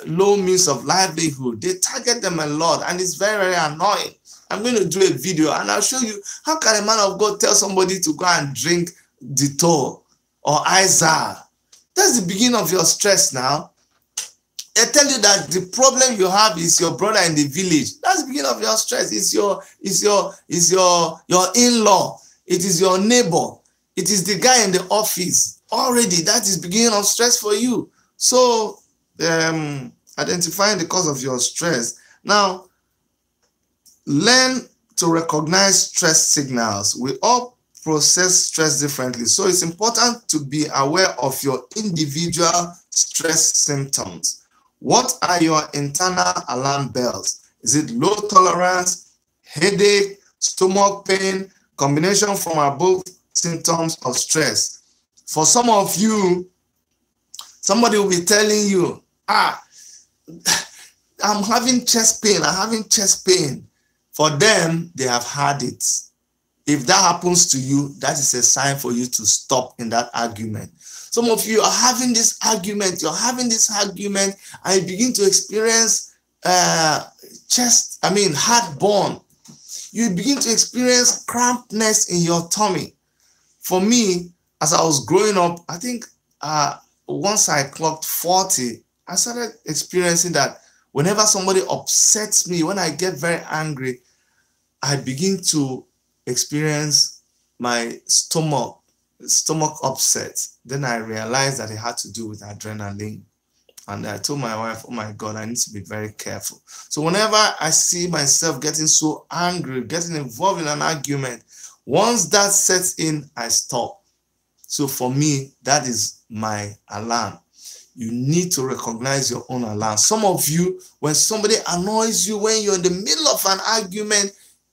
low means of livelihood. They target them a lot, and it's very, very annoying. I'm going to do a video and I'll show you how can a man of God tell somebody to go and drink Dettol or Izal. That's the beginning of your stress now. They tell you that the problem you have is your brother in the village. That's the beginning of your stress. It's your in-law. It is your neighbor. It is the guy in the office. Already, that is beginning of stress for you. So, identifying the cause of your stress. Now, learn to recognize stress signals. We all process stress differently. So it's important to be aware of your individual stress symptoms. What are your internal alarm bells? Is it low tolerance, headache, stomach pain, combination from above symptoms of stress? For some of you, somebody will be telling you, I'm having chest pain, I'm having chest pain. For them, they have had it. If that happens to you, that is a sign for you to stop in that argument. Some of you are having this argument, and you begin to experience heartburn. You begin to experience crampedness in your tummy. For me, as I was growing up, I think once I clocked 40, I started experiencing that whenever somebody upsets me, when I get very angry, I begin to experience my stomach upset. Then I realized that it had to do with adrenaline. And I told my wife, oh my God, I need to be very careful. So whenever I see myself getting so angry, getting involved in an argument, once that sets in, I stop. So for me, that is my alarm. You need to recognize your own alarm. Some of you, when somebody annoys you, when you're in the middle of an argument,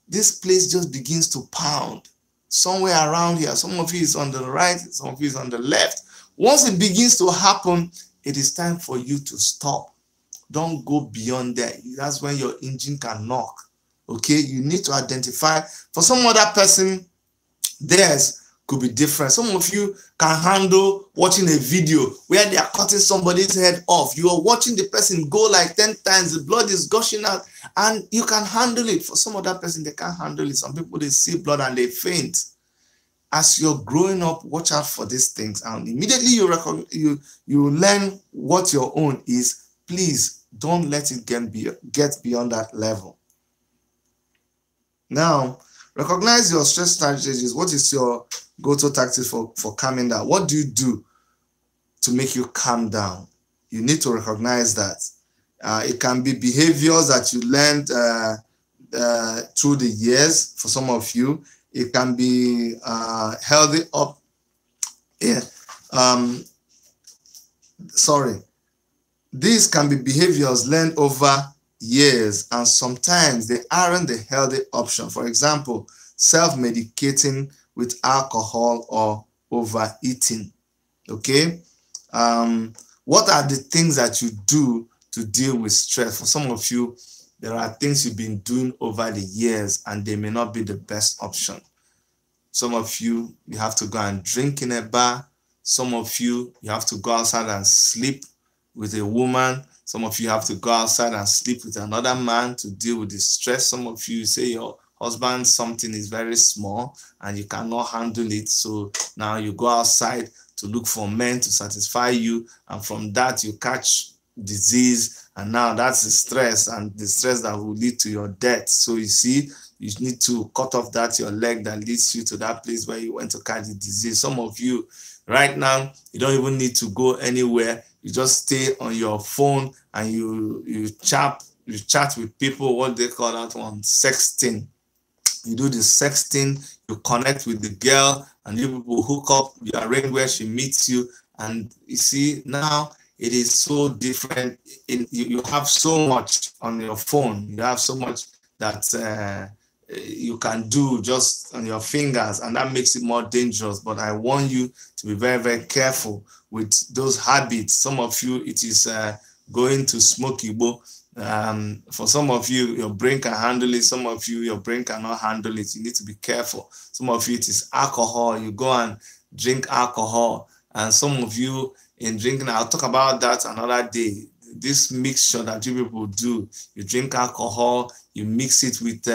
this place just begins to pound somewhere around here. Some of you is on the right, some of you is on the left. Once it begins to happen, it is time for you to stop. Don't go beyond that. That's when your engine can knock. Okay, you need to identify. For some other person, theirs could be different. Some of you can handle watching a video where they are cutting somebody's head off. You are watching the person go like 10 times, the blood is gushing out, and you can handle it. For some other person, they can't handle it. Some people, they see blood and they faint. As you're growing up, watch out for these things, and immediately you learn what your own is. Please don't let it get beyond that level. Now, recognize your stress strategies. What is your go-to tactics for calming down? What do you do to make you calm down? You need to recognize that. It can be behaviors that you learned through the years. For some of you, it can be healthy up. Yeah. These can be behaviors learned over years, and sometimes they aren't the healthy option. For example, self-medicating with alcohol or overeating. Okay, what are the things that you do to deal with stress? For some of you, there are things you've been doing over the years and they may not be the best option. Some of you have to go and drink in a bar. Some of you have to go outside and sleep with a woman. Some of you have to go outside and sleep with another man to deal with the stress. Some of you say your husband, something is very small and you cannot handle it. So now you go outside to look for men to satisfy you. And from that, you catch disease. And now that's the stress, and the stress that will lead to your death. So you see, you need to cut off your leg that leads you to that place where you went to catch the disease. Some of you right now, you don't even need to go anywhere. You just stay on your phone and you chat with people, what they call that one, sexting. You do the sexting, you connect with the girl, and you people hook up, you arrange where she meets you. And you see, now it is so different. You have so much on your phone. You have so much that you can do just on your fingers, and that makes it more dangerous. But I want you to be very, very careful with those habits. Some of you, it is going to smoke Igbo. For some of you, your brain can handle it. Some of you, your brain cannot handle it. You need to be careful. Some of you, it is alcohol. You go and drink alcohol. And some of you, in drinking, I'll talk about that another day. This mixture that you people do, you drink alcohol, you mix it with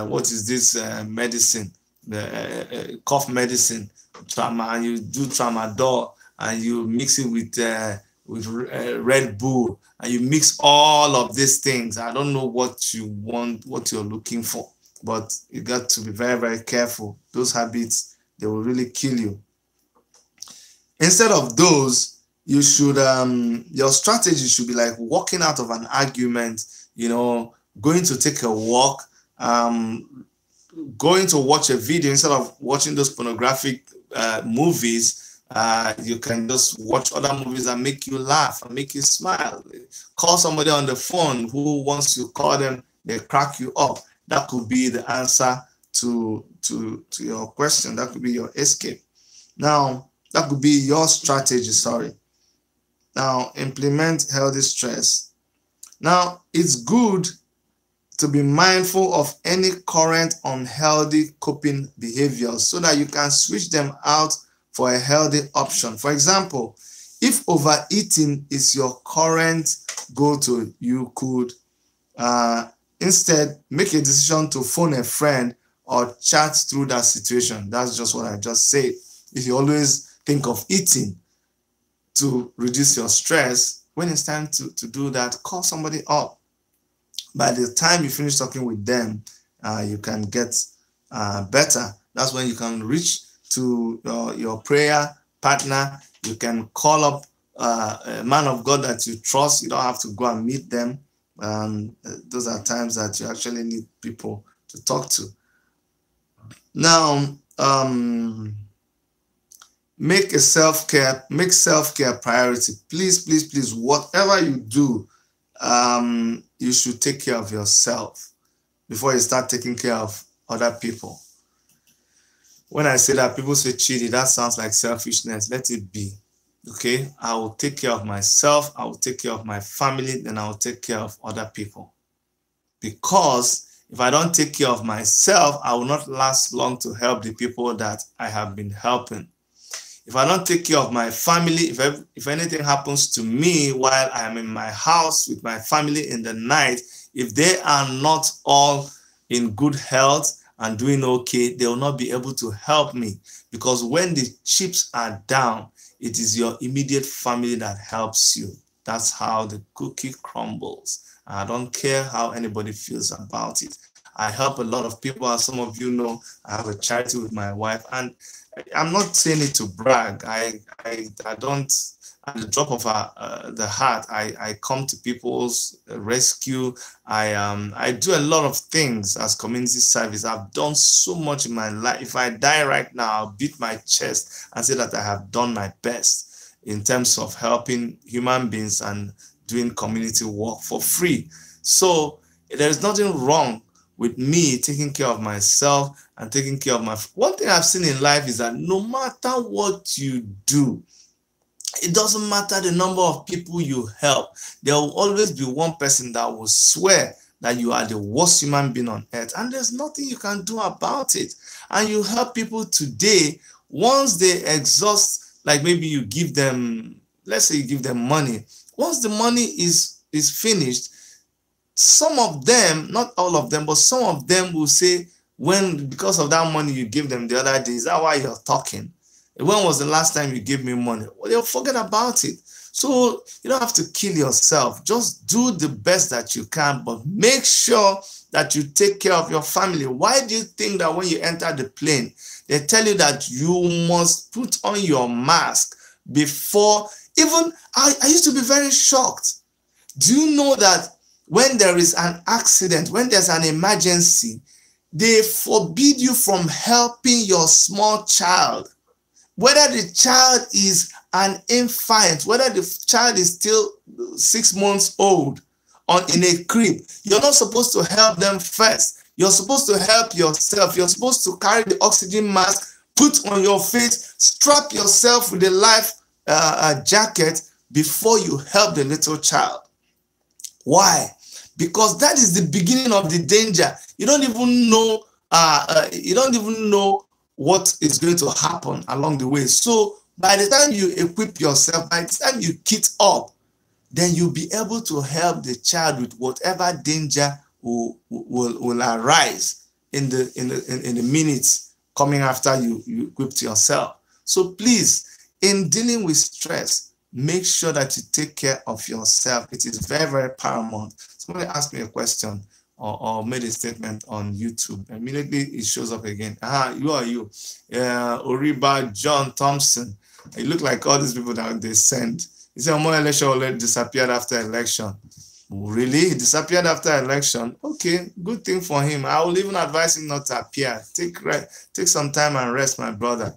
what is this medicine, the cough medicine, and you do tramadol, and you mix it with Red Bull, and you mix all of these things. I don't know what you want, what you're looking for, but you got to be very, very careful. Those habits, they will really kill you. Instead of those, you should your strategy should be like walking out of an argument, going to take a walk, going to watch a video instead of watching those pornographic movies. You can just watch other movies that make you laugh and make you smile. Call somebody on the phone who wants to call them, they crack you up. That could be the answer to your question. That could be your escape. Now, that could be your strategy, sorry. Now, implement healthy stress. Now, it's good to be mindful of any current unhealthy coping behaviors so that you can switch them out for a healthy option. For example, if overeating is your current go-to, you could instead make a decision to phone a friend or chat through that situation. That's just what I just said. If you always think of eating to reduce your stress, when it's time to do that, call somebody up. By the time you finish talking with them, you can get better. That's when you can reach to your prayer partner. You can call up a man of God that you trust. You don't have to go and meet them. Those are times that you actually need people to talk to. Now, make self-care priority. Please, please, please, whatever you do, you should take care of yourself before you start taking care of other people. When I say that, people say, Chidi, that sounds like selfishness. Let it be. Okay? I will take care of myself. I will take care of my family. Then I will take care of other people. Because if I don't take care of myself, I will not last long to help the people that I have been helping. If I don't take care of my family, if anything happens to me while I am in my house with my family in the night, if they are not all in good health and doing okay, they will not be able to help me. Because when the chips are down, it is your immediate family that helps you. That's how the cookie crumbles. I don't care how anybody feels about it. I help a lot of people. As some of you know, I have a charity with my wife, and I'm not saying it to brag. I don't, at the drop of the hat, I come to people's rescue. I do a lot of things as community service. I've done so much in my life. If I die right now, I'll beat my chest and say that I have done my best in terms of helping human beings and doing community work for free. So there's nothing wrong with me taking care of myself and taking care of my... One thing I've seen in life is that no matter what you do, it doesn't matter the number of people you help, there will always be one person that will swear that you are the worst human being on earth, and there's nothing you can do about it. And you help people today, once they exhaust, like maybe you give them, let's say you give them money. Once the money is finished, some of them, not all of them, but some of them will say, because of that money you give them the other day, is that why you're talking? When was the last time you gave me money? Well, they'll forget about it. So you don't have to kill yourself. Just do the best that you can, but make sure that you take care of your family. Why do you think that when you enter the plane, they tell you that you must put on your mask before? Even I used to be very shocked. Do you know that when there is an accident, when there's an emergency, they forbid you from helping your small child? Whether the child is an infant, whether the child is still 6 months old or in a crib, you're not supposed to help them first. You're supposed to help yourself. You're supposed to carry the oxygen mask, put on your face, strap yourself with a life jacket before you help the little child. Why? Because that is the beginning of the danger. You don't even know. You don't even know what is going to happen along the way. So by the time you equip yourself, by the time you kit up, then you'll be able to help the child with whatever danger will arise in the minutes coming after you equipped yourself. So please, in dealing with stress, make sure that you take care of yourself. It is very, very paramount. Somebody asked me a question or made a statement on YouTube. Immediately it shows up again. You are you. Oriba John Thompson. You look like all these people that they send. He said, more election already disappeared after election. Really? He disappeared after election? Okay, good thing for him. I will even advise him not to appear. Take some time and rest, my brother.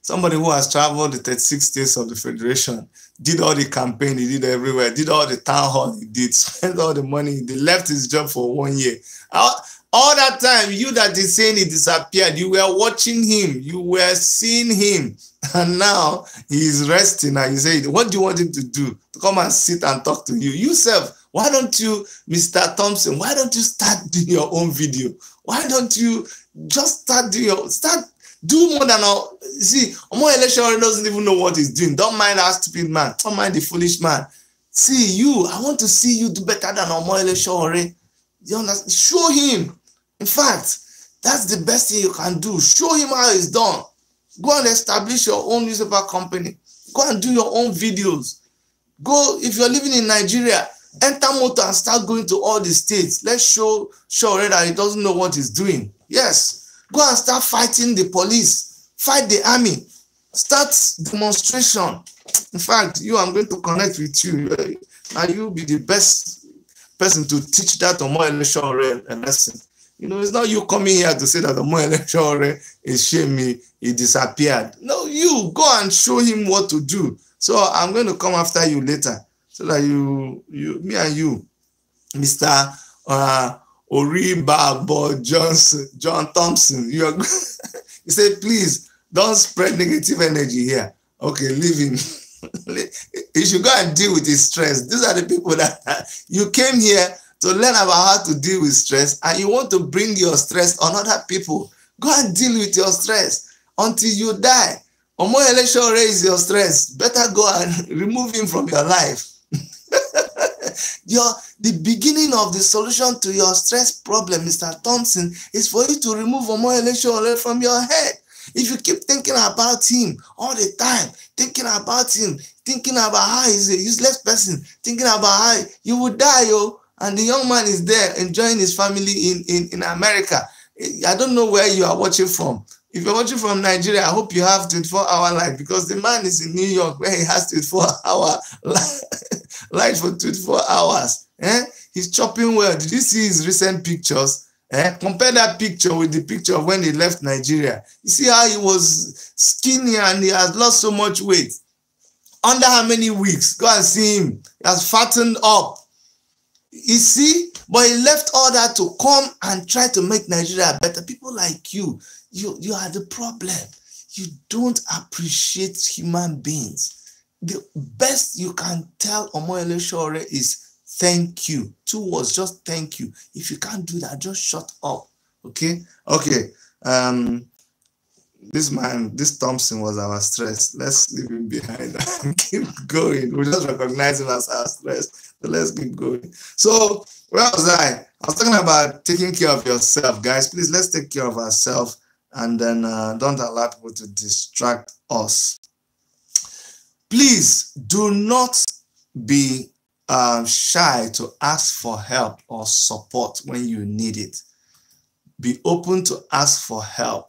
Somebody who has traveled the 36 states of the Federation, did all the campaign he did everywhere, did all the town hall he did, spent all the money, he left his job for 1 year. All that time, you that is saying he disappeared, you were watching him, you were seeing him, and now he is resting. And you say, what do you want him to do? To come and sit and talk to you? Yourself, why don't you, Mr. Thompson, why don't you start doing your own video? Why don't you just start do more than all? See, Omo Election doesn't even know what he's doing. Don't mind that stupid man. Don't mind the foolish man. See, you, I want to see you do better than Omo Election. You understand? Show him. In fact, that's the best thing you can do. Show him how it's done. Go and establish your own newspaper company. Go and do your own videos. Go, if you're living in Nigeria, enter motor and start going to all the states. Let's show that he doesn't know what he's doing. Yes. Go and start fighting the police. Fight the army. Start demonstration. In fact, I'm going to connect with you. And you'll be the best person to teach that Omo Election lesson. It's not you coming here to say that Omo Election is shame he disappeared. No, you go and show him what to do. So I'm going to come after you later, so that me and you, Mr. Oribabo John Thompson, you say, please don't spread negative energy here. Okay, leave him. You should go and deal with his stress. These are the people that you came here to learn about how to deal with stress, and you want to bring your stress on other people. Go and deal with your stress until you die. Omo Election is your stress. Better go and remove him from your life. The beginning of the solution to your stress problem, Mr. Thompson, is for you to remove Omo Election from your head. If you keep thinking about him all the time, thinking about how he's a useless person, thinking about how you will die, and the young man is there enjoying his family in America. I don't know where you are watching from. If you're watching from Nigeria, I hope you have 24-hour light, because the man is in New York where he has 24-hour light for 24 hours. He's chopping well. Did you see his recent pictures? Compare that picture with the picture of when he left Nigeria. You see how he was skinny and he has lost so much weight. Under how many weeks? Go and see him. He has fattened up. You see? But he left all that to come and try to make Nigeria better. People like you are the problem. You don't appreciate human beings. The best you can tell Omo Election is thank you. 2 words, just thank you. If you can't do that, just shut up. Okay? Okay. This Thompson was our stress. Let's leave him behind and keep going. We just recognize him as our stress. So let's keep going. So, where was I? I was talking about taking care of yourself, guys. Please, let's take care of ourselves, and then don't allow people to distract us. Please do not be shy to ask for help or support when you need it. Be open to ask for help.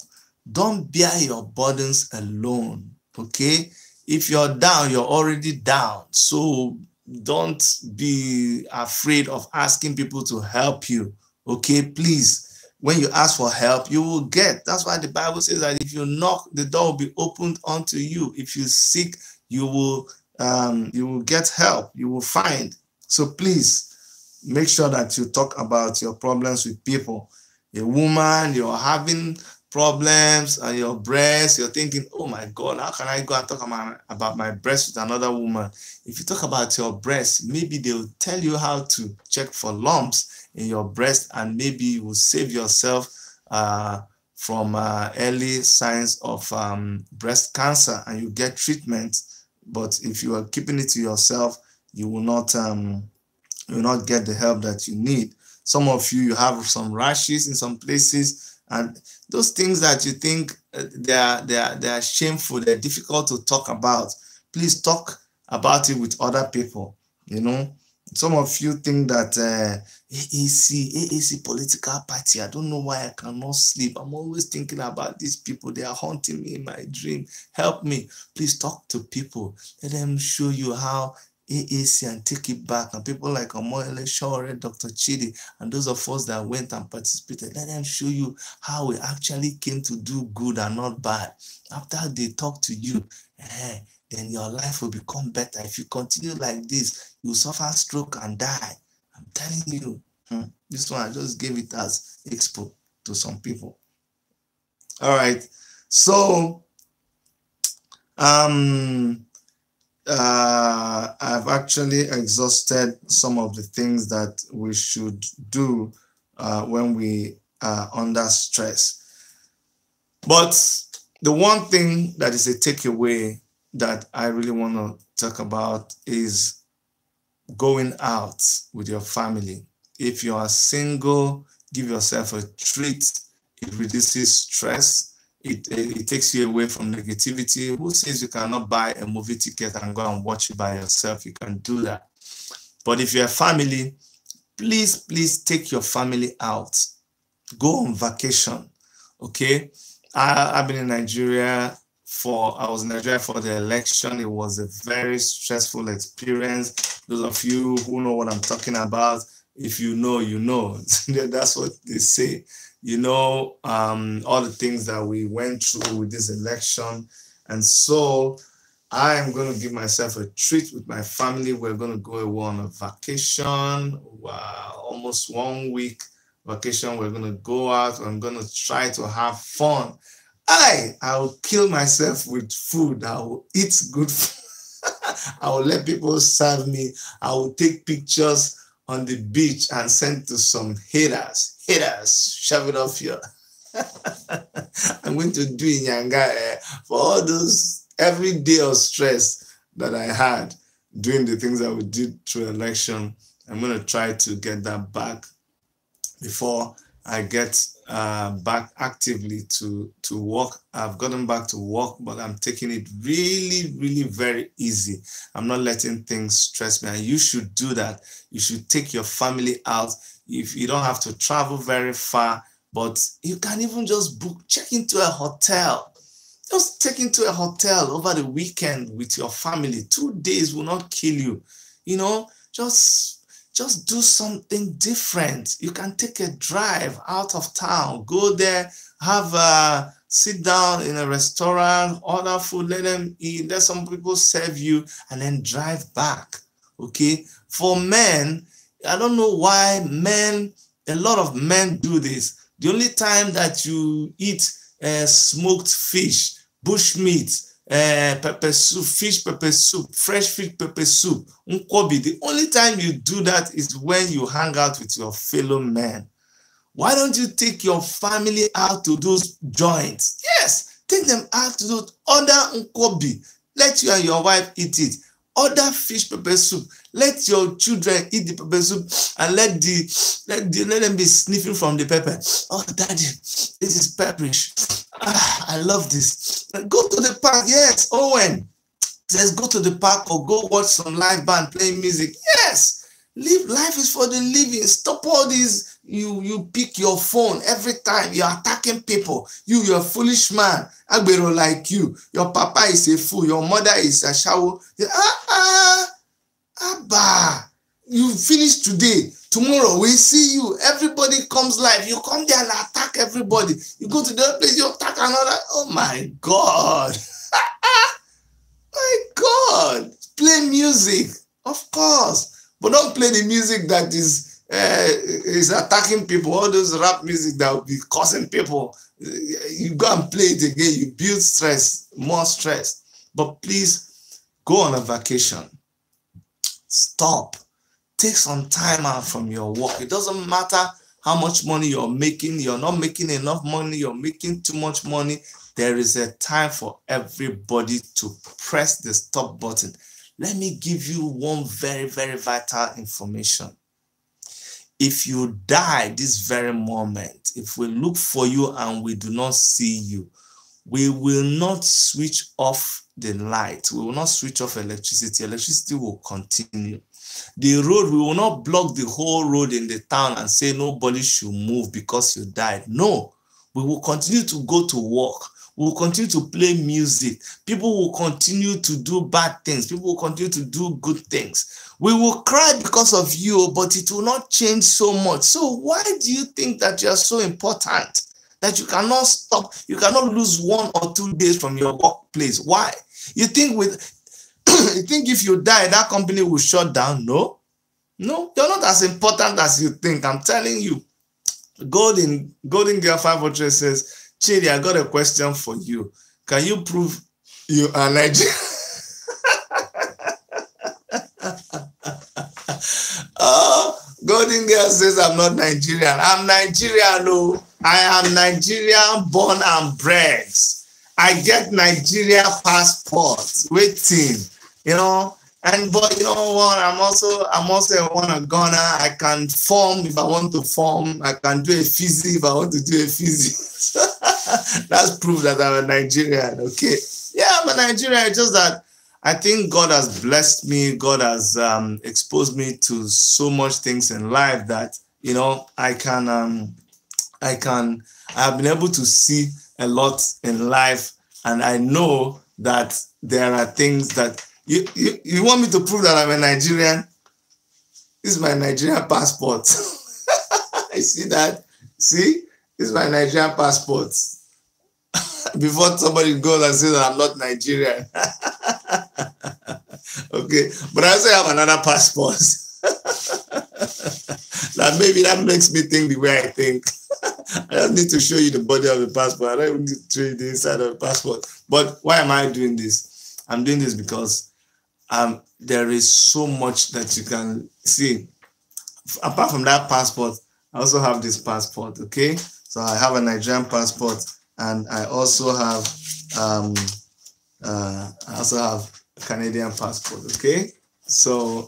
Don't bear your burdens alone, okay? If you're down, you're already down. So don't be afraid of asking people to help you, okay? Please, when you ask for help, you will get. That's why the Bible says that if you knock, the door will be opened unto you. If you seek, you will get help. You will find. So please, make sure that you talk about your problems with people. A woman, you're having problems and your breast, you're thinking, oh my God, how can I go and talk about my breast with another woman? If you talk about your breast, maybe they'll tell you how to check for lumps in your breast, and maybe you will save yourself from early signs of breast cancer, and you get treatment. But if you are keeping it to yourself, you will not get the help that you need. Some of you have some rashes in some places, and those things that you think they are shameful, they're difficult to talk about. Please talk about it with other people. Some of you think that AAC political party, I don't know why I cannot sleep. I'm always thinking about these people. They are haunting me in my dream. Help me. Please talk to people. Let them show you how AAC and take it back. And people like Omoyele Shore, Dr. Chidi, and those of us that went and participated, let them show you how we actually came to do good and not bad. After they talk to you, then your life will become better. If you continue like this, you'll suffer stroke and die. I'm telling you. This one, I just gave it as expo to some people. All right. So, I've actually exhausted some of the things that we should do when we are under stress. But the one thing that is a takeaway that I really want to talk about is going out with your family. If you are single, give yourself a treat. It reduces stress. It takes you away from negativity. Who says you cannot buy a movie ticket and go and watch it by yourself? You can do that. But if you're a family, please take your family out. Go on vacation, okay? I've been in Nigeria I was in Nigeria for the election. It was a very stressful experience. Those of you who know what I'm talking about, if you know, you know. That's what they say. You know, all the things that we went through with this election. And so I am going to give myself a treat with my family. We're going to go away on a vacation, almost 1 week vacation. We're going to go out. I'm going to try to have fun. I will kill myself with food. I will eat good food. I will let people serve me. I will take pictures on the beach and send to some haters. Haters, shove it off here. I'm going to do in Yanga for all those every day of stress that I had doing the things that we did through election. I'm going to try to get that back before I get back actively to work. I've gotten back to work, but I'm taking it really very easy. I'm not letting things stress me, and you should do that. You should take your family out. If you don't have to travel very far, but you can even just check into a hotel. Just take into a hotel over the weekend with your family. 2 days will not kill you. You know, just do something different. You can take a drive out of town, go there, sit down in a restaurant, order food, let them eat, let some people serve you, and then drive back. Okay? For men, I don't know why a lot of men do this. The only time that you eat smoked fish, bush meat, pepper soup, fish pepper soup, fresh fish pepper soup, nkwobi, the only time you do that is when you hang out with your fellow men. Why don't you take your family out to those joints? Yes, take them out to those. Order nkwobi, let you and your wife eat it. Order fish pepper soup, let your children eat the pepper soup, and let them be sniffing from the pepper. Oh, daddy, this is pepperish. I love this. Go to the park. Yes, Owen says go to the park or go watch some live band playing music. Yes, life is for the living. Stop all these. You pick your phone every time. You're attacking people. You're a foolish man. Agbero like you. Your papa is a fool. Your mother is a shawo. Abba, you finish today. Tomorrow we see you. Everybody comes live. You come there and attack everybody. You go to the other place, you attack another. Oh my God. My God. Play music, of course. But don't play the music that is attacking people. All those rap music that will be causing people. You go and play it again. You build stress, more stress. But please go on a vacation. Stop. Take some time out from your work. It doesn't matter how much money you're making. You're not making enough money. You're making too much money. There is a time for everybody to press the stop button. Let me give you one very vital information. If you die this very moment, if we look for you and we do not see you, we will not switch off the light. We will not switch off electricity. Electricity will continue. The road, we will not block the whole road in the town and say nobody should move because you died. No, we will continue to go to work. will continue to play music. People will continue to do bad things. People will continue to do good things. We will cry because of you, but it will not change so much. So why do you think that you are so important that you cannot stop? You cannot lose 1 or 2 days from your workplace. Why? You think you think if you die, that company will shut down? No, you're not as important as you think. I'm telling you. Golden Girl 500 says, Chidi, I got a question for you. Can you prove you are Nigerian? Oh, Golden Girl says I'm not Nigerian. I'm Nigerian. No, I am Nigerian born and bred. I get Nigeria passport waiting, but you know what? I'm also one of Ghana. I can form if I want to form. I can do a physics if I want to do a physics. That's proof that I'm a Nigerian. Okay, yeah, I'm a Nigerian. It's just that I think God has blessed me. God has exposed me to so much things in life that I have been able to see a lot in life, and I know that there are things that you want me to prove that I'm a Nigerian. This is my Nigerian passport. I see that. See, this is my Nigerian passport. Before somebody goes and says that I'm not Nigerian. Okay, but I also have another passport. That maybe that makes me think the way I think. I don't need to show you the body of the passport. I don't even need to show you the inside of the passport. But why am I doing this? I'm doing this because there is so much that you can see. Apart from that passport, I also have this passport. Okay, so I have a Nigerian passport, and I also have a Canadian passport. Okay, so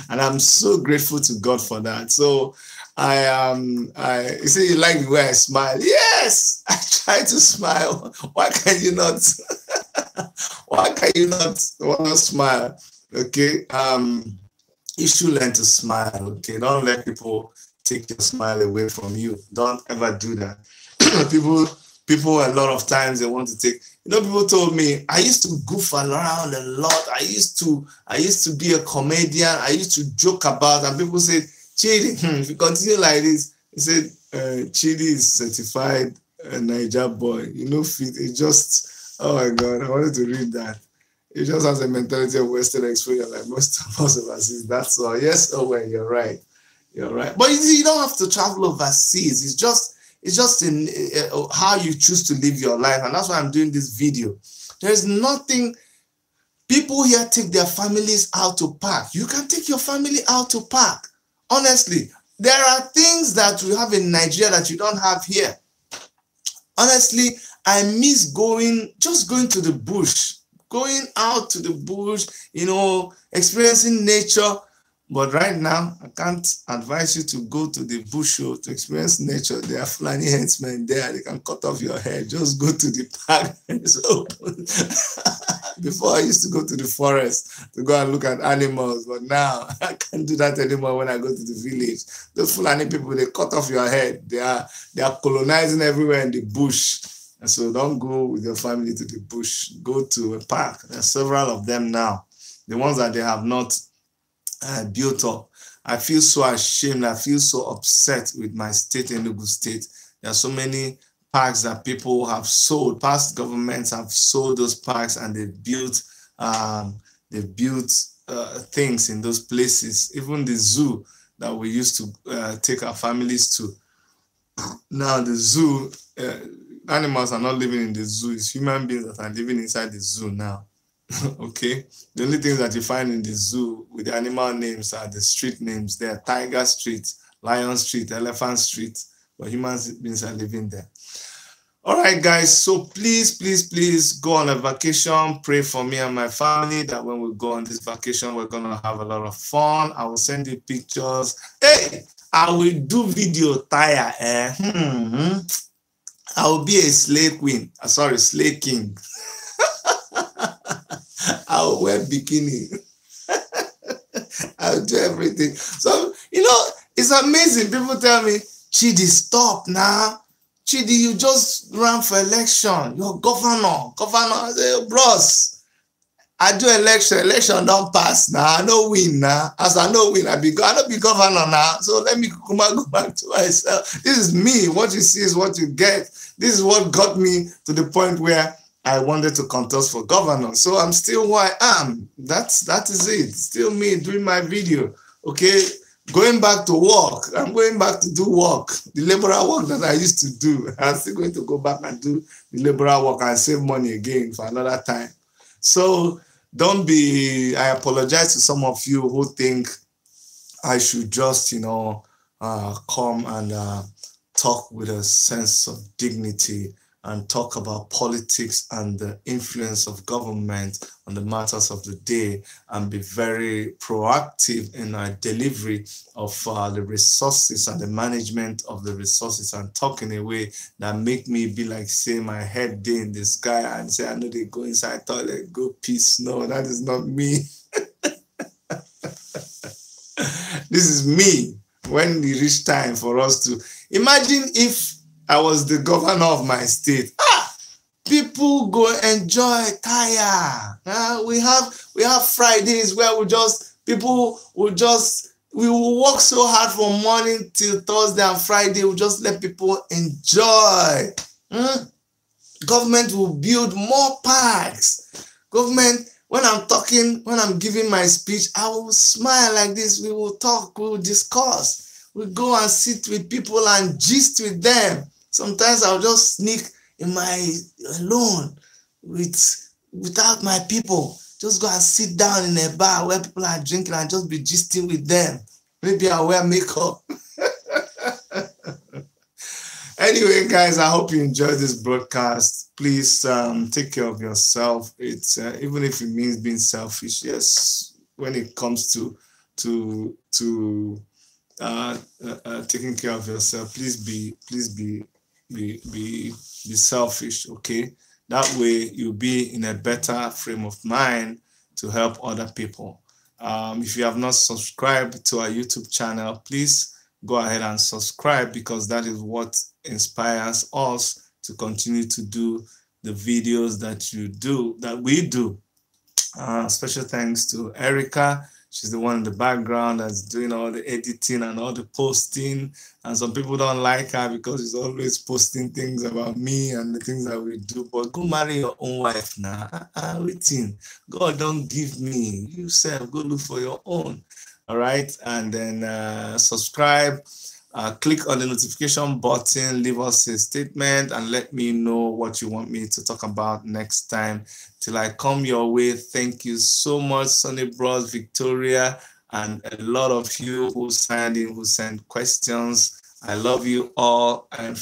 and I'm so grateful to God for that. So you see, you like the way I smile. Yes, I try to smile. Why can you not? Why can you not want to smile? Okay, you should learn to smile. Okay, don't let people take your smile away from you. Don't ever do that. people a lot of times they want to take. People told me I used to goof around a lot. I used to be a comedian. I used to joke about, and people said, Chidi, if you continue like this, he said, Chidi is certified Niger boy. It just, oh my God, I wanted to read that. It just has a mentality of Western exposure like most of us overseas. That's all. Yes, well, you're right. You're right. But you don't have to travel overseas. It's just in how you choose to live your life. And that's why I'm doing this video. There's nothing. People here take their families out to park. You can take your family out to park. Honestly, there are things that we have in Nigeria that you don't have here. Honestly, I miss going to the bush, going out to the bush, experiencing nature. But right now, I can't advise you to go to the bush to experience nature. There are Fulani headsmen there. They can cut off your hair. Just go to the park. It's open. Before, I used to go to the forest to go and look at animals. But now, I can't do that anymore when I go to the village. Those Fulani people, they cut off your head. They are colonizing everywhere in the bush. And so don't go with your family to the bush. Go to a park. There are several of them now. The ones that they have not built up. I feel so ashamed. I feel so upset with my state, Enugu State. There are so many parks that people have sold. Past governments have sold those parks, and they've built things in those places. Even the zoo that we used to take our families to. Now the zoo, animals are not living in the zoo. It's human beings that are living inside the zoo now. Okay, the only things that you find in the zoo with the animal names are the street names. There are Tiger Street, Lion Street, Elephant Street, but human beings are living there. All right, guys, so please go on a vacation. Pray for me and my family that when we go on this vacation, we're gonna have a lot of fun. I will send you pictures. Hey, I will do video tire. I will be a slay queen. Sorry, slay king. I'll wear bikini. I'll do everything. So, it's amazing. People tell me, Chidi, stop now. Chidi, you just ran for election. You're governor. I say, bros, I do election don't pass now. I no win now. As I no win, I no be governor now. So let me go back to myself. This is me. What you see is what you get. This is what got me to the point where I wanted to contest for governor. So I'm still who I am. That is it. Still me doing my video. Okay. Going back to work. I'm going back to do work. The laborer work that I used to do. I'm still going to go back and do the laborer work and save money again for another time. So don't be, I apologize to some of you who think I should just, come and talk with a sense of dignity and talk about politics and the influence of government on the matters of the day and be very proactive in our delivery of the resources and the management of the resources and talk in a way that make me be like, say, my head day in the sky and say, I know they go inside toilet, go piss. No, that is not me. This is me. When it reach time for us to imagine if I was the governor of my state. People go enjoy tire. We have Fridays where we will work so hard from morning till Thursday and Friday. We just let people enjoy. Government will build more parks. Government, when I'm giving my speech, I will smile like this. We will talk, we will discuss. We go and sit with people and gist with them. Sometimes I'll just sneak in my alone without my people. Just go and sit down in a bar where people are drinking and just be gisting with them. Maybe I'll wear makeup. Anyway, guys, I hope you enjoyed this broadcast. Please take care of yourself. It's even if it means being selfish. Yes, when it comes to taking care of yourself, please be selfish. Okay, that way you'll be in a better frame of mind to help other people. If you have not subscribed to our YouTube channel, please go ahead and subscribe, because that is what inspires us to continue to do the videos that we do. Special thanks to Erica. She's the one in the background that's doing all the editing and all the posting. And some people don't like her because she's always posting things about me and the things that we do. But go marry your own wife now. Waiting. God don't give me. You self, go look for your own. All right. And then subscribe. Click on the notification button, leave us a statement, and let me know what you want me to talk about next time. Till I come your way, thank you so much, Sonny Bros, Victoria, and a lot of you who signed in, who sent questions. I love you all. And